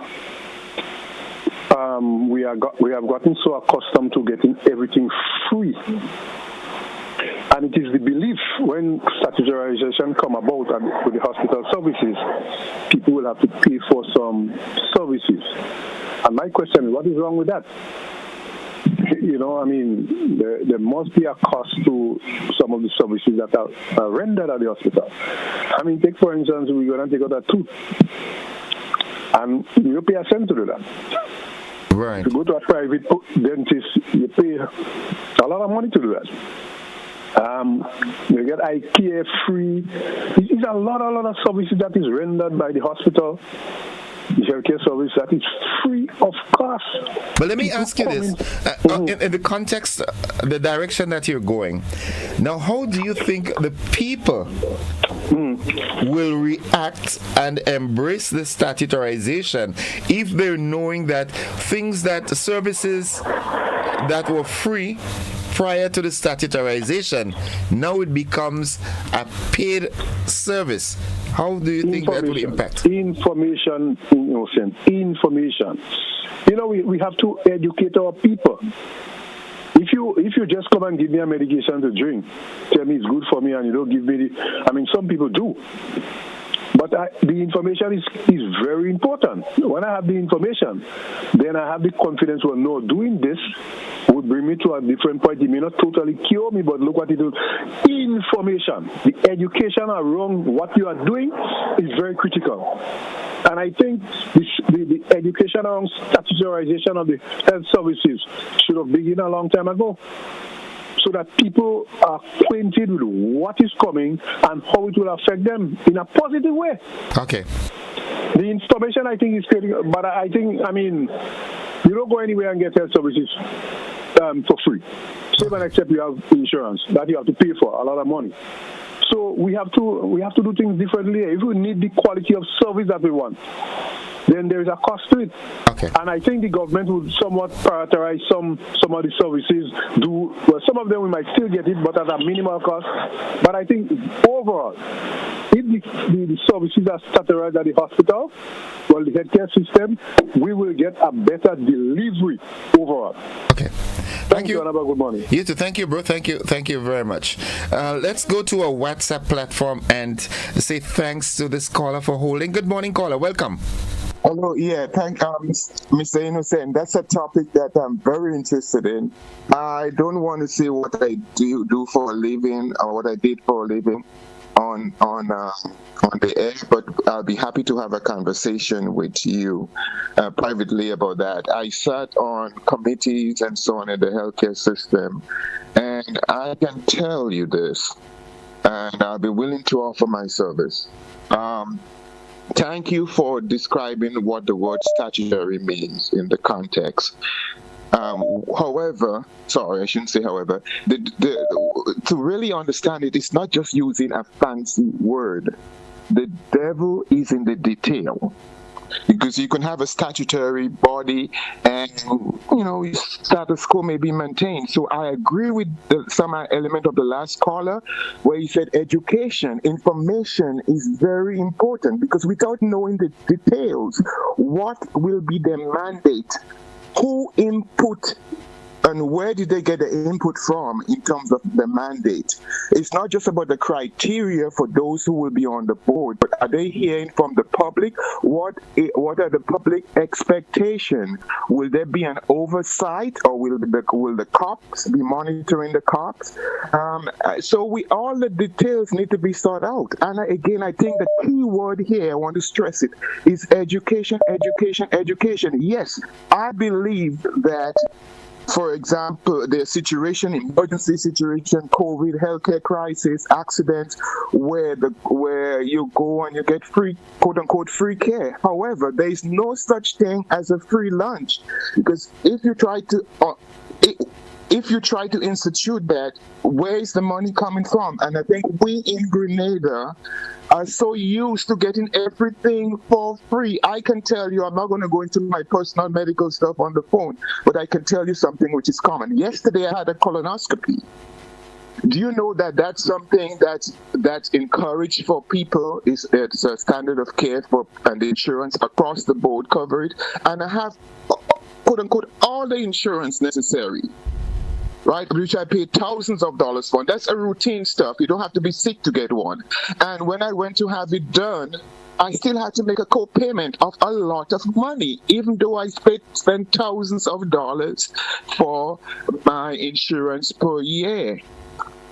we have gotten so accustomed to getting everything free. And it is the belief when statutorization come about with the hospital services, people will have to pay for some services. And my question is, what is wrong with that? There must be a cost to some of the services that are rendered at the hospital. Take for instance, we're going to take out a tooth. And you pay a cent to do that. Right. If you go to a private dentist, you pay a lot of money to do that. You get eye care free. It's a lot of services that is rendered by the hospital. The healthcare service that is free of cost. But let me ask you this, in the context, the direction that you're going, now how do you think the people will react and embrace this statutorization if they're knowing that services that were free prior to the statutorization, now it becomes a paid service? How do you think that will impact? Information, innocent. Information. We have to educate our people. If you just come and give me a medication to drink, tell me it's good for me, and you don't give me some people do. But the information is very important. When I have the information, then I have the confidence, doing this would bring me to a different point. It may not totally cure me, but look what it does. Information, the education around what you are doing is very critical. And I think the education around statutorization of the health services should have begun a long time ago, so that people are acquainted with what is coming and how it will affect them in a positive way. Okay. The information, I think, is critical, but I think, you don't go anywhere and get health services for free. Save and except you have insurance that you have to pay for a lot of money. So we have to do things differently. If we need the quality of service that we want, then there is a cost to it. Okay. And I think the government would somewhat prioritize some of the services. Some of them we might still get it, but at a minimal cost. But I think overall, if the services are statutorized at the hospital, the healthcare system, we will get a better delivery overall. Okay. Thank you. Have a good morning. You too. Thank you, bro. Thank you very much. Let's go to our WhatsApp platform and say thanks to this caller for holding. Good morning, caller. Welcome. Hello, thank Mr. Innocent. That's a topic that I'm very interested in. I don't want to say what I do for a living or what I did for a living on the air, but I'll be happy to have a conversation with you privately about that. I sat on committees and so on in the healthcare system, and I can tell you this, and I'll be willing to offer my service. Thank you for describing what the word statutory means in the context. However, to really understand it, it's not just using a fancy word. The devil is in the detail. Because you can have a statutory body and, status quo may be maintained. So I agree with some element of the last caller where he said education, information is very important, because without knowing the details, what will be the mandate, who input, and where did they get the input from in terms of the mandate? It's not just about the criteria for those who will be on the board, but are they hearing from the public? What are the public expectations? Will there be an oversight, or will the cops be monitoring the cops? So all the details need to be sought out. And again, I think the key word here, I want to stress it, is education, education, education. Yes, I believe that, for example, the emergency situation, COVID, healthcare crisis, accidents, where you go and you get free, quote unquote, free care. However, there is no such thing as a free lunch, because if you try to, if you try to institute that, where is the money coming from? And I think we in Grenada are so used to getting everything for free. I can tell you, I'm not going to go into my personal medical stuff on the phone, but I can tell you something which is common. Yesterday, I had a colonoscopy. Do you know that that's something that's encouraged for people? It's a standard of care for, and the insurance across the board covered. And I have, quote unquote, all the insurance necessary, right? Which I paid thousands of dollars for. And that's a routine stuff. You don't have to be sick to get one. And when I went to have it done, I still had to make a co-payment of a lot of money, even though I spent thousands of dollars for my insurance per year.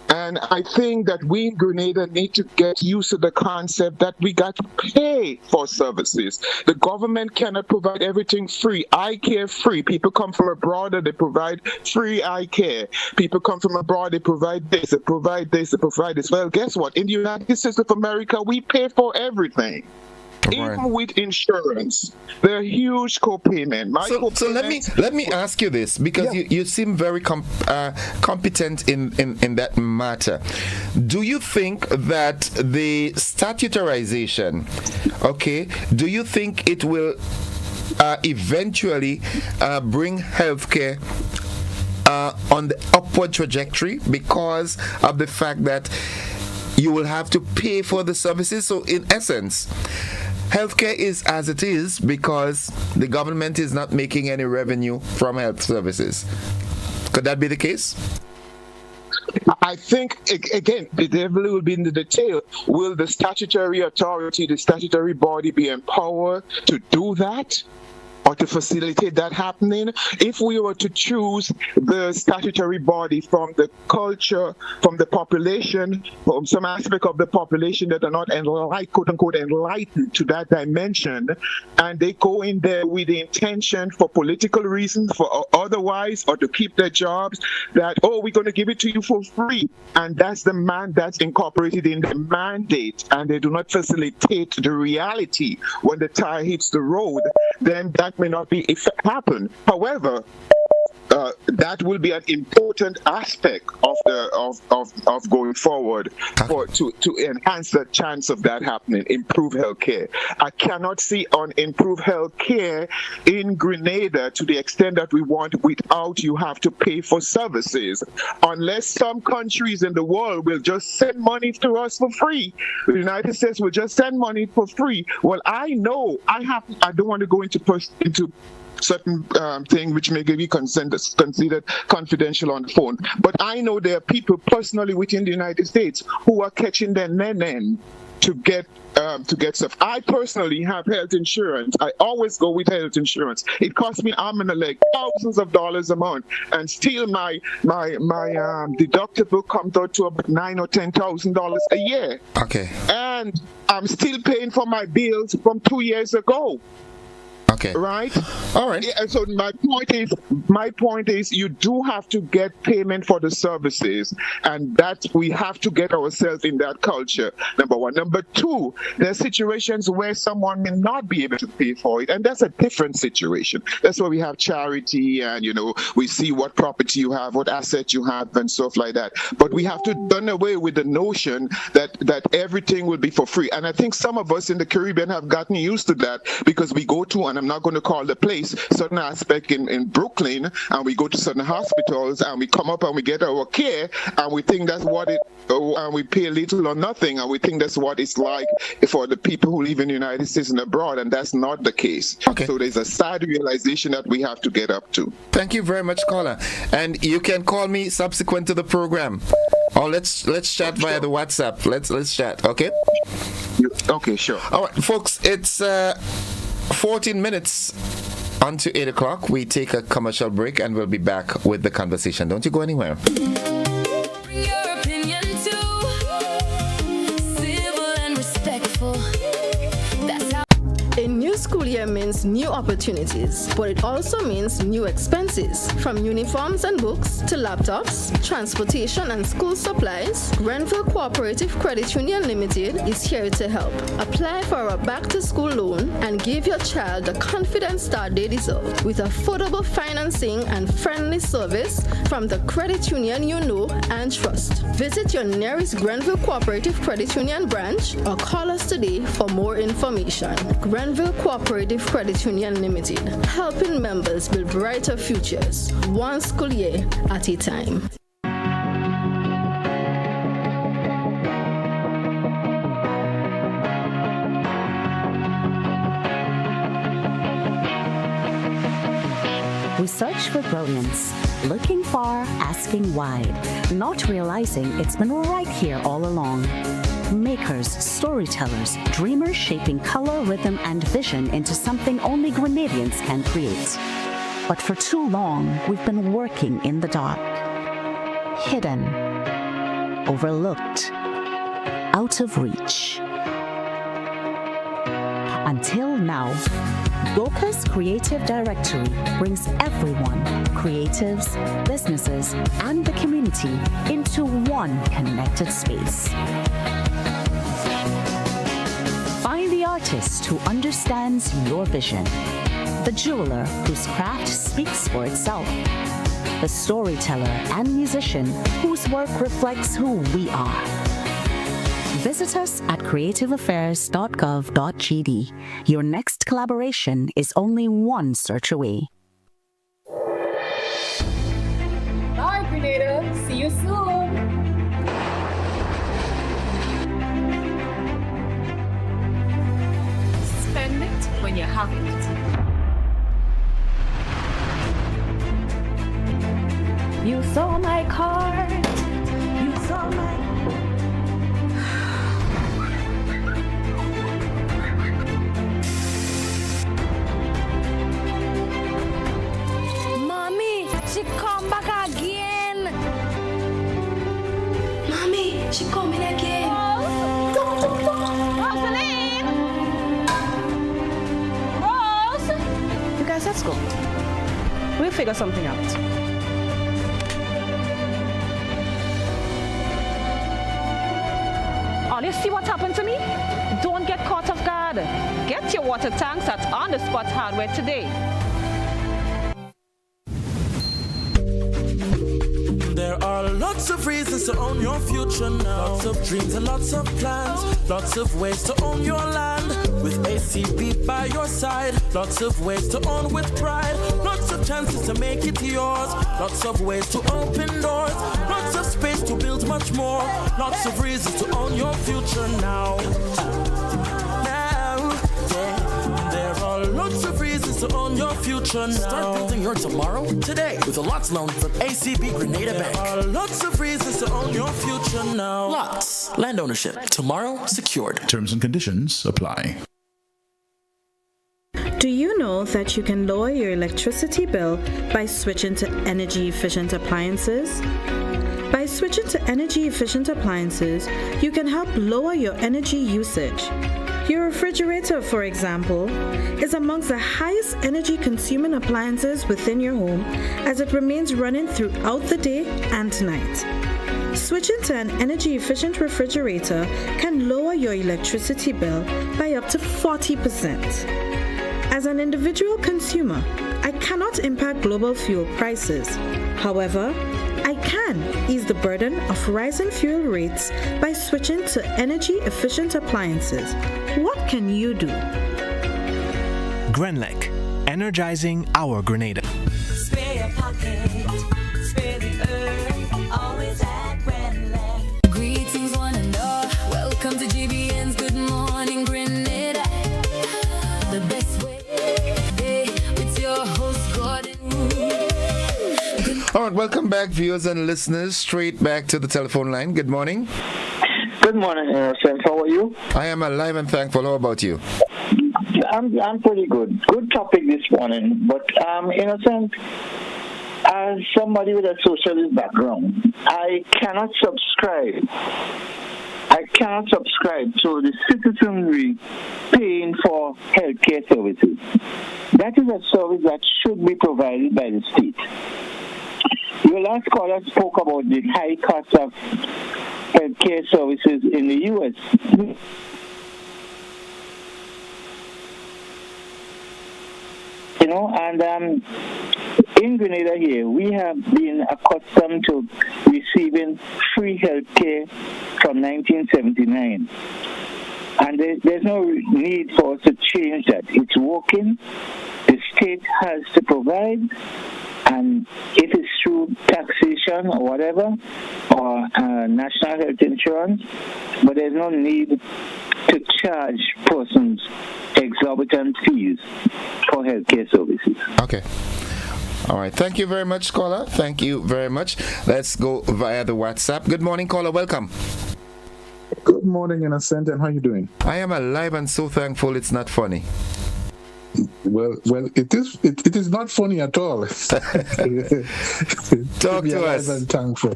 And I think that we in Grenada need to get used to the concept that we got to pay for services. The government cannot provide everything free. Eye care free. People come from abroad and they provide free eye care. People come from abroad, they provide this, they provide this, they provide this. Well, guess what? In the United States of America, we pay for everything. Even with insurance, there are huge co-payment. So let me ask you this, because you seem very competent in that matter. Do you think that the statutarization, do you think it will eventually bring healthcare on the upward trajectory because of the fact that you will have to pay for the services? So in essence, healthcare is as it is because the government is not making any revenue from health services. Could that be the case? I think, again, the devil will be in the detail. Will the statutory authority, the statutory body be empowered to do that? Or to facilitate that happening? If we were to choose the statutory body from the culture, from the population, from some aspect of the population that are not quote unquote enlightened to that dimension, and they go in there with the intention for political reasons, for otherwise, or to keep their jobs, that, we're going to give it to you for free. And that's the that's incorporated in the mandate, and they do not facilitate the reality when the tire hits the road, then that may not be happen. However, that will be an important aspect of going forward to enhance the chance of that happening. Improve healthcare. I cannot see on improve healthcare in Grenada to the extent that we want without you have to pay for services. Unless some countries in the world will just send money to us for free. The United States will just send money for free. Well, I know I don't want to go into certain thing which may be considered confidential on the phone. But I know there are people personally within the United States who are catching their nenen to get stuff. I personally have health insurance. I always go with health insurance. It costs me arm and a leg thousands of dollars a month, and still my deductible comes out to about $9,000 or $10,000 a year. Okay. And I'm still paying for my bills from 2 years ago. Okay. Right? All right. Yeah, so my point is you do have to get payment for the services, and that we have to get ourselves in that culture. Number one. Number two, there are situations where someone may not be able to pay for it, and that's a different situation. That's why we have charity, and we see what property you have, what assets you have, and stuff like that. But we have to done away with the notion that everything will be for free. And I think some of us in the Caribbean have gotten used to that, because we go to, and I'm not going to call the place, certain aspect in Brooklyn, and we go to certain hospitals, and we come up and we get our care, and we think that's what and we pay little or nothing, and we think that's what it's like for the people who live in the United States and abroad, and that's not the case. Okay. So there's a sad realization that we have to get up to. Thank you very much, caller. And you can call me subsequent to the program. Or let's chat via the WhatsApp. Let's chat, okay? Okay, sure. All right, folks, it's 14 minutes until 8 o'clock. We take a commercial break and we'll be back with the conversation. Don't you go anywhere. Your opinion too. Civil and respectful. That's how. In News school year means new opportunities, but it also means new expenses. From uniforms and books to laptops, transportation and school supplies, Grenville Cooperative Credit Union Limited is here to help. Apply for a back-to-school loan and give your child the confident start they deserve with affordable financing and friendly service from the credit union you know and trust. Visit your nearest Grenville Cooperative Credit Union branch or call us today for more information. Grenville Cooperative Credit Union Limited, helping members build brighter futures, one school year at a time. We search for brilliance, looking far, asking wide, not realizing it's been right here all along. Makers, storytellers, dreamers shaping color, rhythm, and vision into something only Grenadians can create. But for too long, we've been working in the dark, hidden, overlooked, out of reach. Until now, Goka's Creative Directory brings everyone, creatives, businesses, and the community into one connected space. Find the artist who understands your vision, the jeweler whose craft speaks for itself, the storyteller and musician whose work reflects who we are. Visit us at creativeaffairs.gov.gd. Your next collaboration is only one search away. Bye, Grenada. See you soon. Spend it when you're having it. You saw my card. You saw my... She come back again. Mommy, she coming again. Rosaline! Rose! You guys, let's go. We'll figure something out. Oh, you see what happened to me? Don't get caught off guard. Get your water tanks at On The Spot Hardware today. There are lots of reasons to own your future now. Lots of dreams and lots of plans. Lots of ways to own your land. With ACB by your side. Lots of ways to own with pride. Lots of chances to make it yours. Lots of ways to open doors. Lots of space to build much more. Lots of reasons to own your future now. There are lots of reasons to own your future now. Start building your tomorrow today with a Lots loan from ACB Grenada Bank. There are lots of reasons to own your future now. Lots. Land ownership. Tomorrow secured. Terms and conditions apply. Do you know that you can lower your electricity bill by switching to energy-efficient appliances? By switching to energy-efficient appliances, you can help lower your energy usage. Your refrigerator, for example, is amongst the highest energy-consuming appliances within your home as it remains running throughout the day and night. Switching to an energy-efficient refrigerator can lower your electricity bill by up to 40%. As an individual consumer, I cannot impact global fuel prices. However, I can ease the burden of rising fuel rates by switching to energy-efficient appliances. What can you do? Grenlec, energizing our Grenada. Spare your pocket, spare the earth, always at Grenlec. Greetings, one and all. Welcome to GBN's Good Morning Grenada. The best way, with your host Gordon. All right, welcome back, viewers and listeners. Straight back to the telephone line. Good morning. Good morning, Innocent. How are you? I am alive and thankful. How about you? I'm pretty good. Good topic this morning. But, Innocent, as somebody with a socialist background, I cannot subscribe I can't subscribe to the citizenry paying for healthcare services. That is a service that should be provided by the state. Your last caller spoke about the high cost of healthcare services in the U.S. You know, and in Grenada here, we have been accustomed to receiving free healthcare from 1979. And there's no need for us to change that. It's working. The state has to provide, and if it's through taxation or whatever, or national health insurance, but there's no need to charge persons exorbitant fees for healthcare services. Okay. All right. Thank you very much, caller. Thank you very much. Let's go via the WhatsApp. Good morning, caller. Welcome. Good morning, Innocent, and how are you doing? I am alive and so thankful it's not funny. Well, it is not funny at all. Talk to us. And thankful.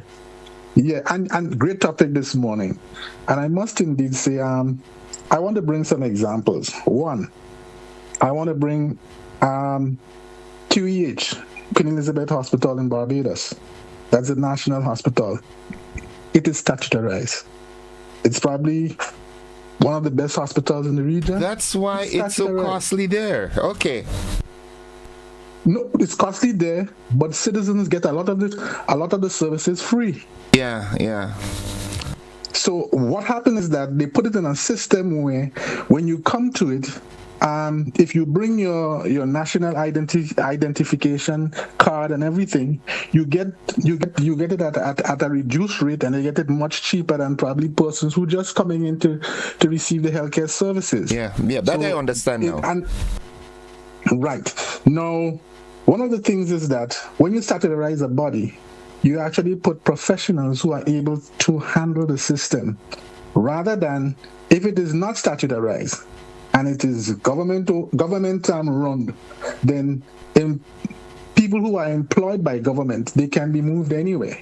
Yeah, and great topic this morning. And I must indeed say, I want to bring some examples. One, I want to bring QEH, Queen Elizabeth Hospital in Barbados. That's a national hospital. It is statutorized. It's probably one of the best hospitals in the region. That's why it's so costly there. Okay. No, it's costly there, but citizens get a lot of the services free. Yeah. So what happens is that they put it in a system where when you come to it, if you bring your national identification card and everything, you get it at a reduced rate, and they get it much cheaper than probably persons who just coming in to receive the healthcare services. Yeah, that I understand now. Right. Now, one of the things is that when you statutarize a body, you actually put professionals who are able to handle the system, rather than if it is not statutarized and it is government run, then people who are employed by government, they can be moved anywhere.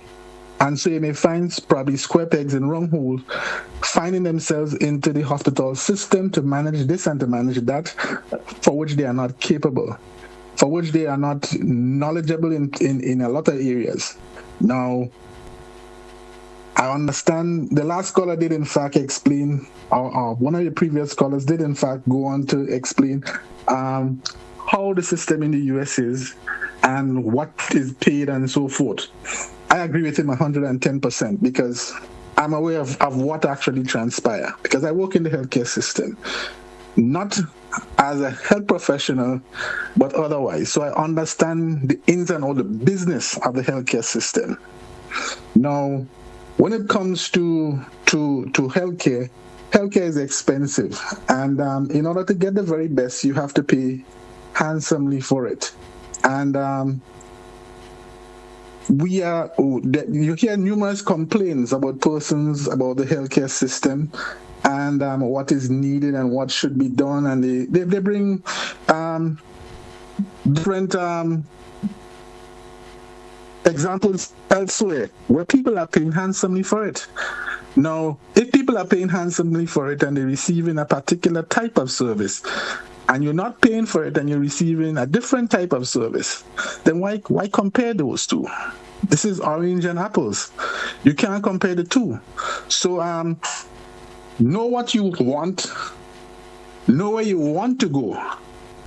And so you may find probably square pegs in wrong holes, finding themselves into the hospital system to manage this and to manage that, for which they are not capable, for which they are not knowledgeable in a lot of areas. Now, I understand the last caller did in fact explain, or one of the previous callers did in fact go on to explain how the system in the US is and what is paid and so forth. I agree with him 110% because I'm aware of what actually transpires, because I work in the healthcare system, not as a health professional, but otherwise. So I understand the ins and outs, the business of the healthcare system. Now, when it comes to healthcare is expensive, and in order to get the very best, you have to pay handsomely for it. And you hear numerous complaints about persons about the healthcare system and what is needed and what should be done, and they bring different examples elsewhere where people are paying handsomely for it. Now, if people are paying handsomely for it and they're receiving a particular type of service, and you're not paying for it and you're receiving a different type of service, then why compare those two? This is orange and apples. You can't compare the two. So know what you want, know where you want to go,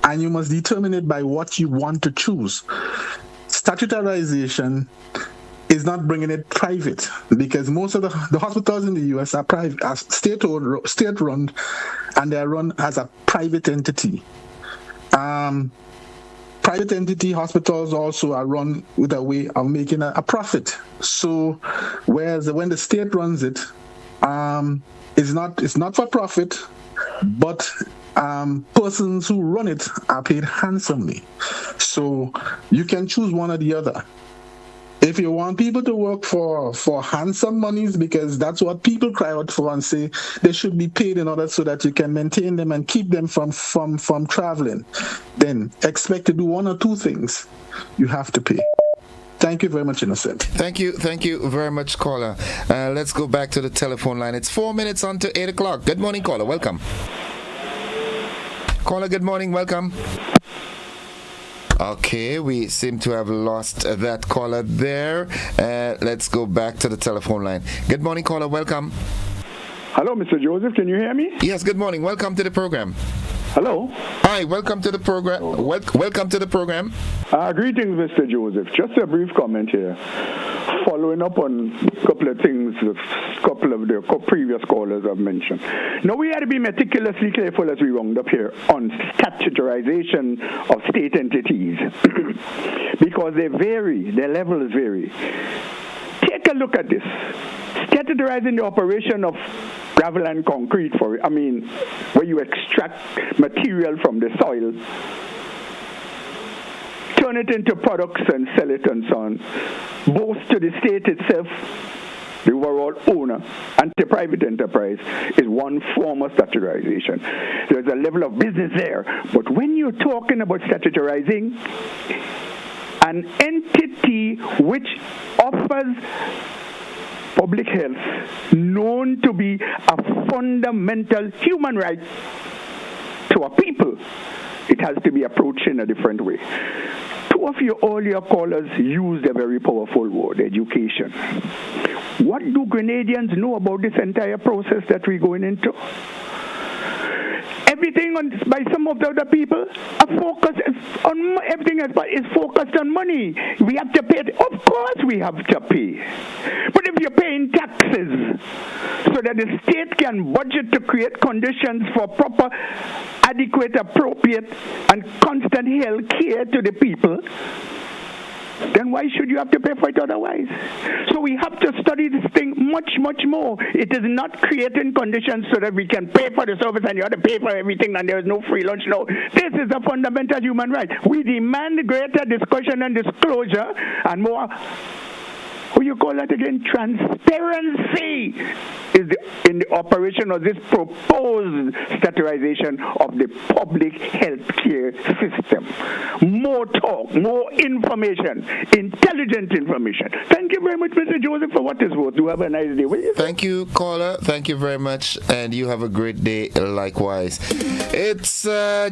and you must determine it by what you want to choose. Statutarization is not bringing it private, because most of the hospitals in the US are private, are state-run, and they are run as a private entity. Private entity hospitals also are run with a way of making a profit. So, whereas when the state runs it, it's not for profit, but persons who run it are paid handsomely. So you can choose one or the other. If you want people to work for handsome monies, because that's what people cry out for and say they should be paid in order so that you can maintain them and keep them from traveling, then expect to do one or two things. You have to pay. Thank you very much, Innocent. Thank you very much, caller. Let's go back to the telephone line. It's 4 minutes on to 8 o'clock. Good morning, caller. Welcome. Caller, good morning. Welcome. Okay, we seem to have lost that caller there. Let's go back to the telephone line. Good morning, caller. Welcome. Hello, Mr. Joseph. Can you hear me? Yes, good morning. Welcome to the program. Hello. Hi, welcome to the program. Welcome to the program. Greetings, Mr. Joseph. Just a brief comment here. Following up on a couple of things a couple of the previous callers have mentioned. Now, we had to be meticulously careful as we round up here on statutorization of state entities because they vary, their levels vary. Take a look at this. Statutorizing the operation of gravel and concrete where you extract material from the soil, turn it into products and sell it and so on, both to the state itself, the overall owner, and to private enterprise is one form of statutorization. There's a level of business there. But when you're talking about statutorizing an entity which offers public health known to be a fundamental human right to a people, it has to be approached in a different way. Two of your earlier callers used a very powerful word, education. What do Grenadians know about this entire process that we're going into? Everything by some of the other people, everything is focused on money. We have to pay. Of course we have to pay. But if you're paying taxes so that the state can budget to create conditions for proper, adequate, appropriate, and constant health care to the people, then why should you have to pay for it otherwise? So we have to study this thing much, much more. It is not creating conditions so that we can pay for the service and you have to pay for everything and there is no free lunch. No, this is a fundamental human right. We demand greater discussion and disclosure and more, what you call that again? Transparency is in the operation of this proposed statutorization of the public health care system. More talk, more information, intelligent information. Thank you very much, Mr. Joseph, for what is worth. Do have a nice day. Thank you, caller. Thank you very much, and you have a great day likewise. It's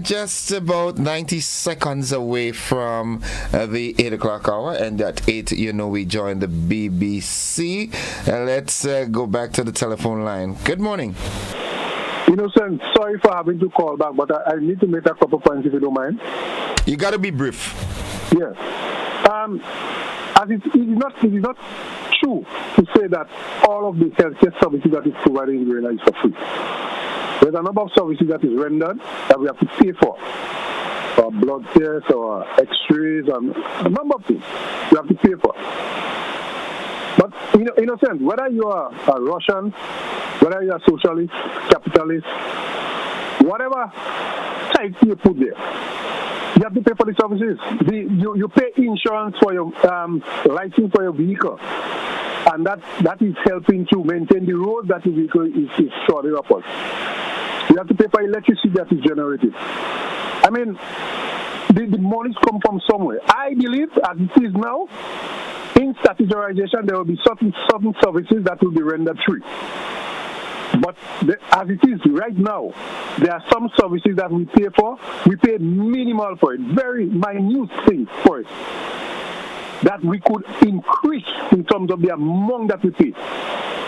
just about 90 seconds away from the 8 o'clock hour, and at 8, we join the BBC. Let's go back to the telephone line. Good morning. Innocent, sorry for having to call back, but I need to make a couple points if you don't mind. You got to be brief. Yes. As it is not true to say that all of the healthcare services that is provided in Grenada is for free. There's a number of services that is rendered that we have to pay for. Blood tests or x-rays and a number of things we have to pay for. But in a sense, whether you are a Russian, whether you are socialist, capitalist, whatever type you put there, you have to pay for the services. You pay insurance for your license for your vehicle, and that is helping to maintain the road that the vehicle is sorted upon. You have to pay for electricity that is generated. I mean, the monies come from somewhere. I believe, as it is now, in statutorization, there will be certain services that will be rendered free. But as it is right now, there are some services that we pay for. We pay minimal for it, very minute things for it, that we could increase in terms of the amount that we pay.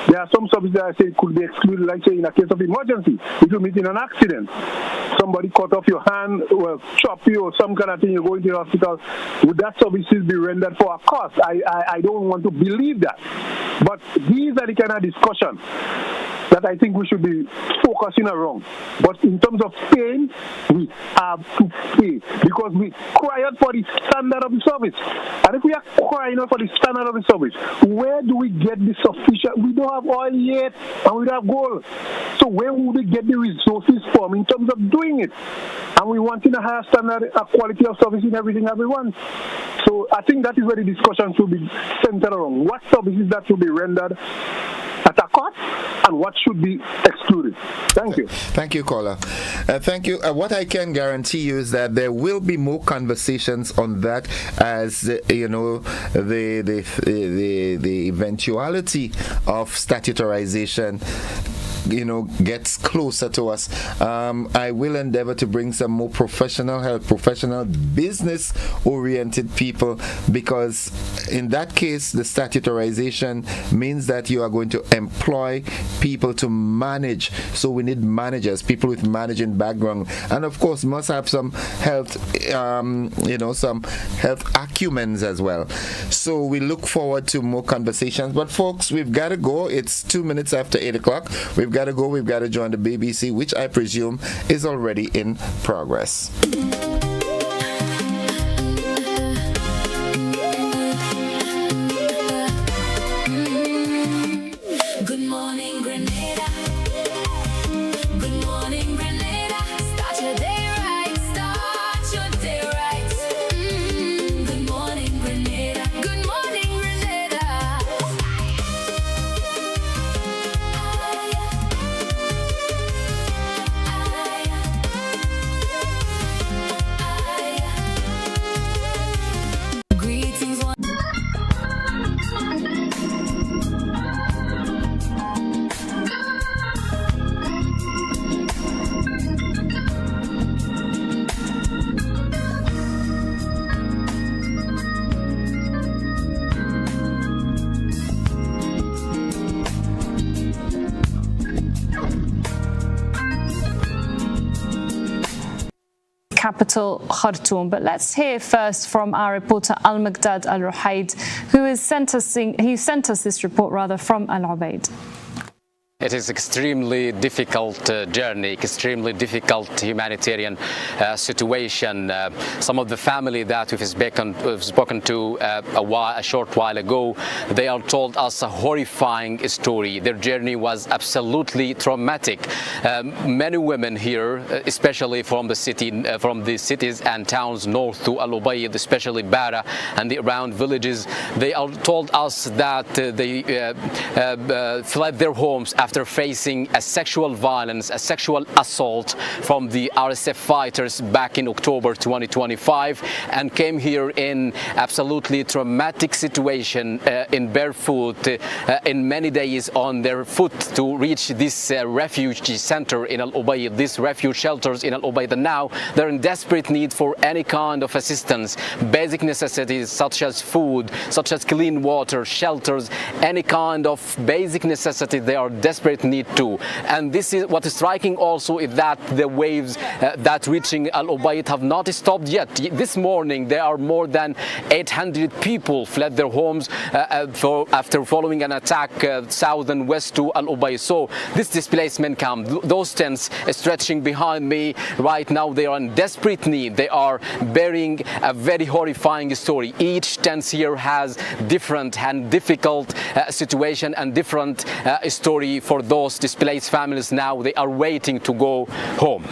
There are some services that I say could be excluded, like say in a case of emergency. If you meet in an accident, somebody cut off your hand, or chop you, or some kind of thing, you go into the hospital, would that services be rendered for a cost? I don't want to believe that. But these are the kind of discussion that I think we should be focusing around. But in terms of paying, we have to pay because we cry out for the standard of the service. And if we are crying out for the standard of the service, where do we get the sufficient? We don't have oil yet, and we don't have gold. So where would we get the resources from in terms of doing it? And we want in a higher standard, a quality of service in everything that we want. So I think that is where the discussion should be centered around. What services that should be rendered at a cost and what should be excluded. Thank you. Thank you, caller. Thank you. What I can guarantee you is that there will be more conversations on that as the eventuality of statutorization gets closer to us. I will endeavor to bring some more professional help, professional business-oriented people, because in that case, the statutorization means that you are going to employ people to manage. So we need managers, people with managing background, and of course must have some health, some health acumens as well. So we look forward to more conversations. But folks, we've got to go. It's 2 minutes after 8 o'clock. We've got to go. We've got to join the BBC, which I presume is already in progress. Good morning, Grenada. Good morning, Grenada. Start your day right. Start your day right. Good morning, Grenada. Good morning, Grenada. Greetings. Capital Khartoum. But let's hear first from our reporter Al-Maghdad Al-Ruhaid, who sent us this report from Al-Ubaid. It is extremely difficult journey, extremely difficult humanitarian situation. Some of the family that we've spoken to a short while ago, they are told us a horrifying story. Their journey was absolutely traumatic. Many women here, especially from the cities and towns north to Al Ubaid, especially Bara and the around villages, they are told us that they fled their homes after facing a sexual violence, a sexual assault from the RSF fighters back in October 2025, and came here in absolutely traumatic situation, in barefoot, in many days on their foot to reach this refugee center in Al Ubaid, these refuge shelters in Al Ubaid. And now they're in desperate need for any kind of assistance, basic necessities such as food, such as clean water, shelters, any kind of basic necessity they are desperate need to. And this is what is striking also, is that the waves that reaching Al Ubaid have not stopped yet. This morning there are more than 800 people fled their homes after following an attack south and west to Al Ubaid. So this displacement camp, those tents stretching behind me right now, they are in desperate need. They are bearing a very horrifying story. Each tent here has different and difficult situation and different story for those displaced families. Now they are waiting to go home.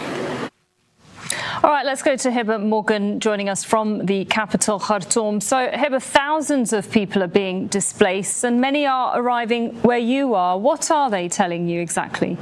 All right, let's go to Hiba Morgan joining us from the capital, Khartoum. So, Hiba, thousands of people are being displaced and many are arriving where you are. What are they telling you exactly?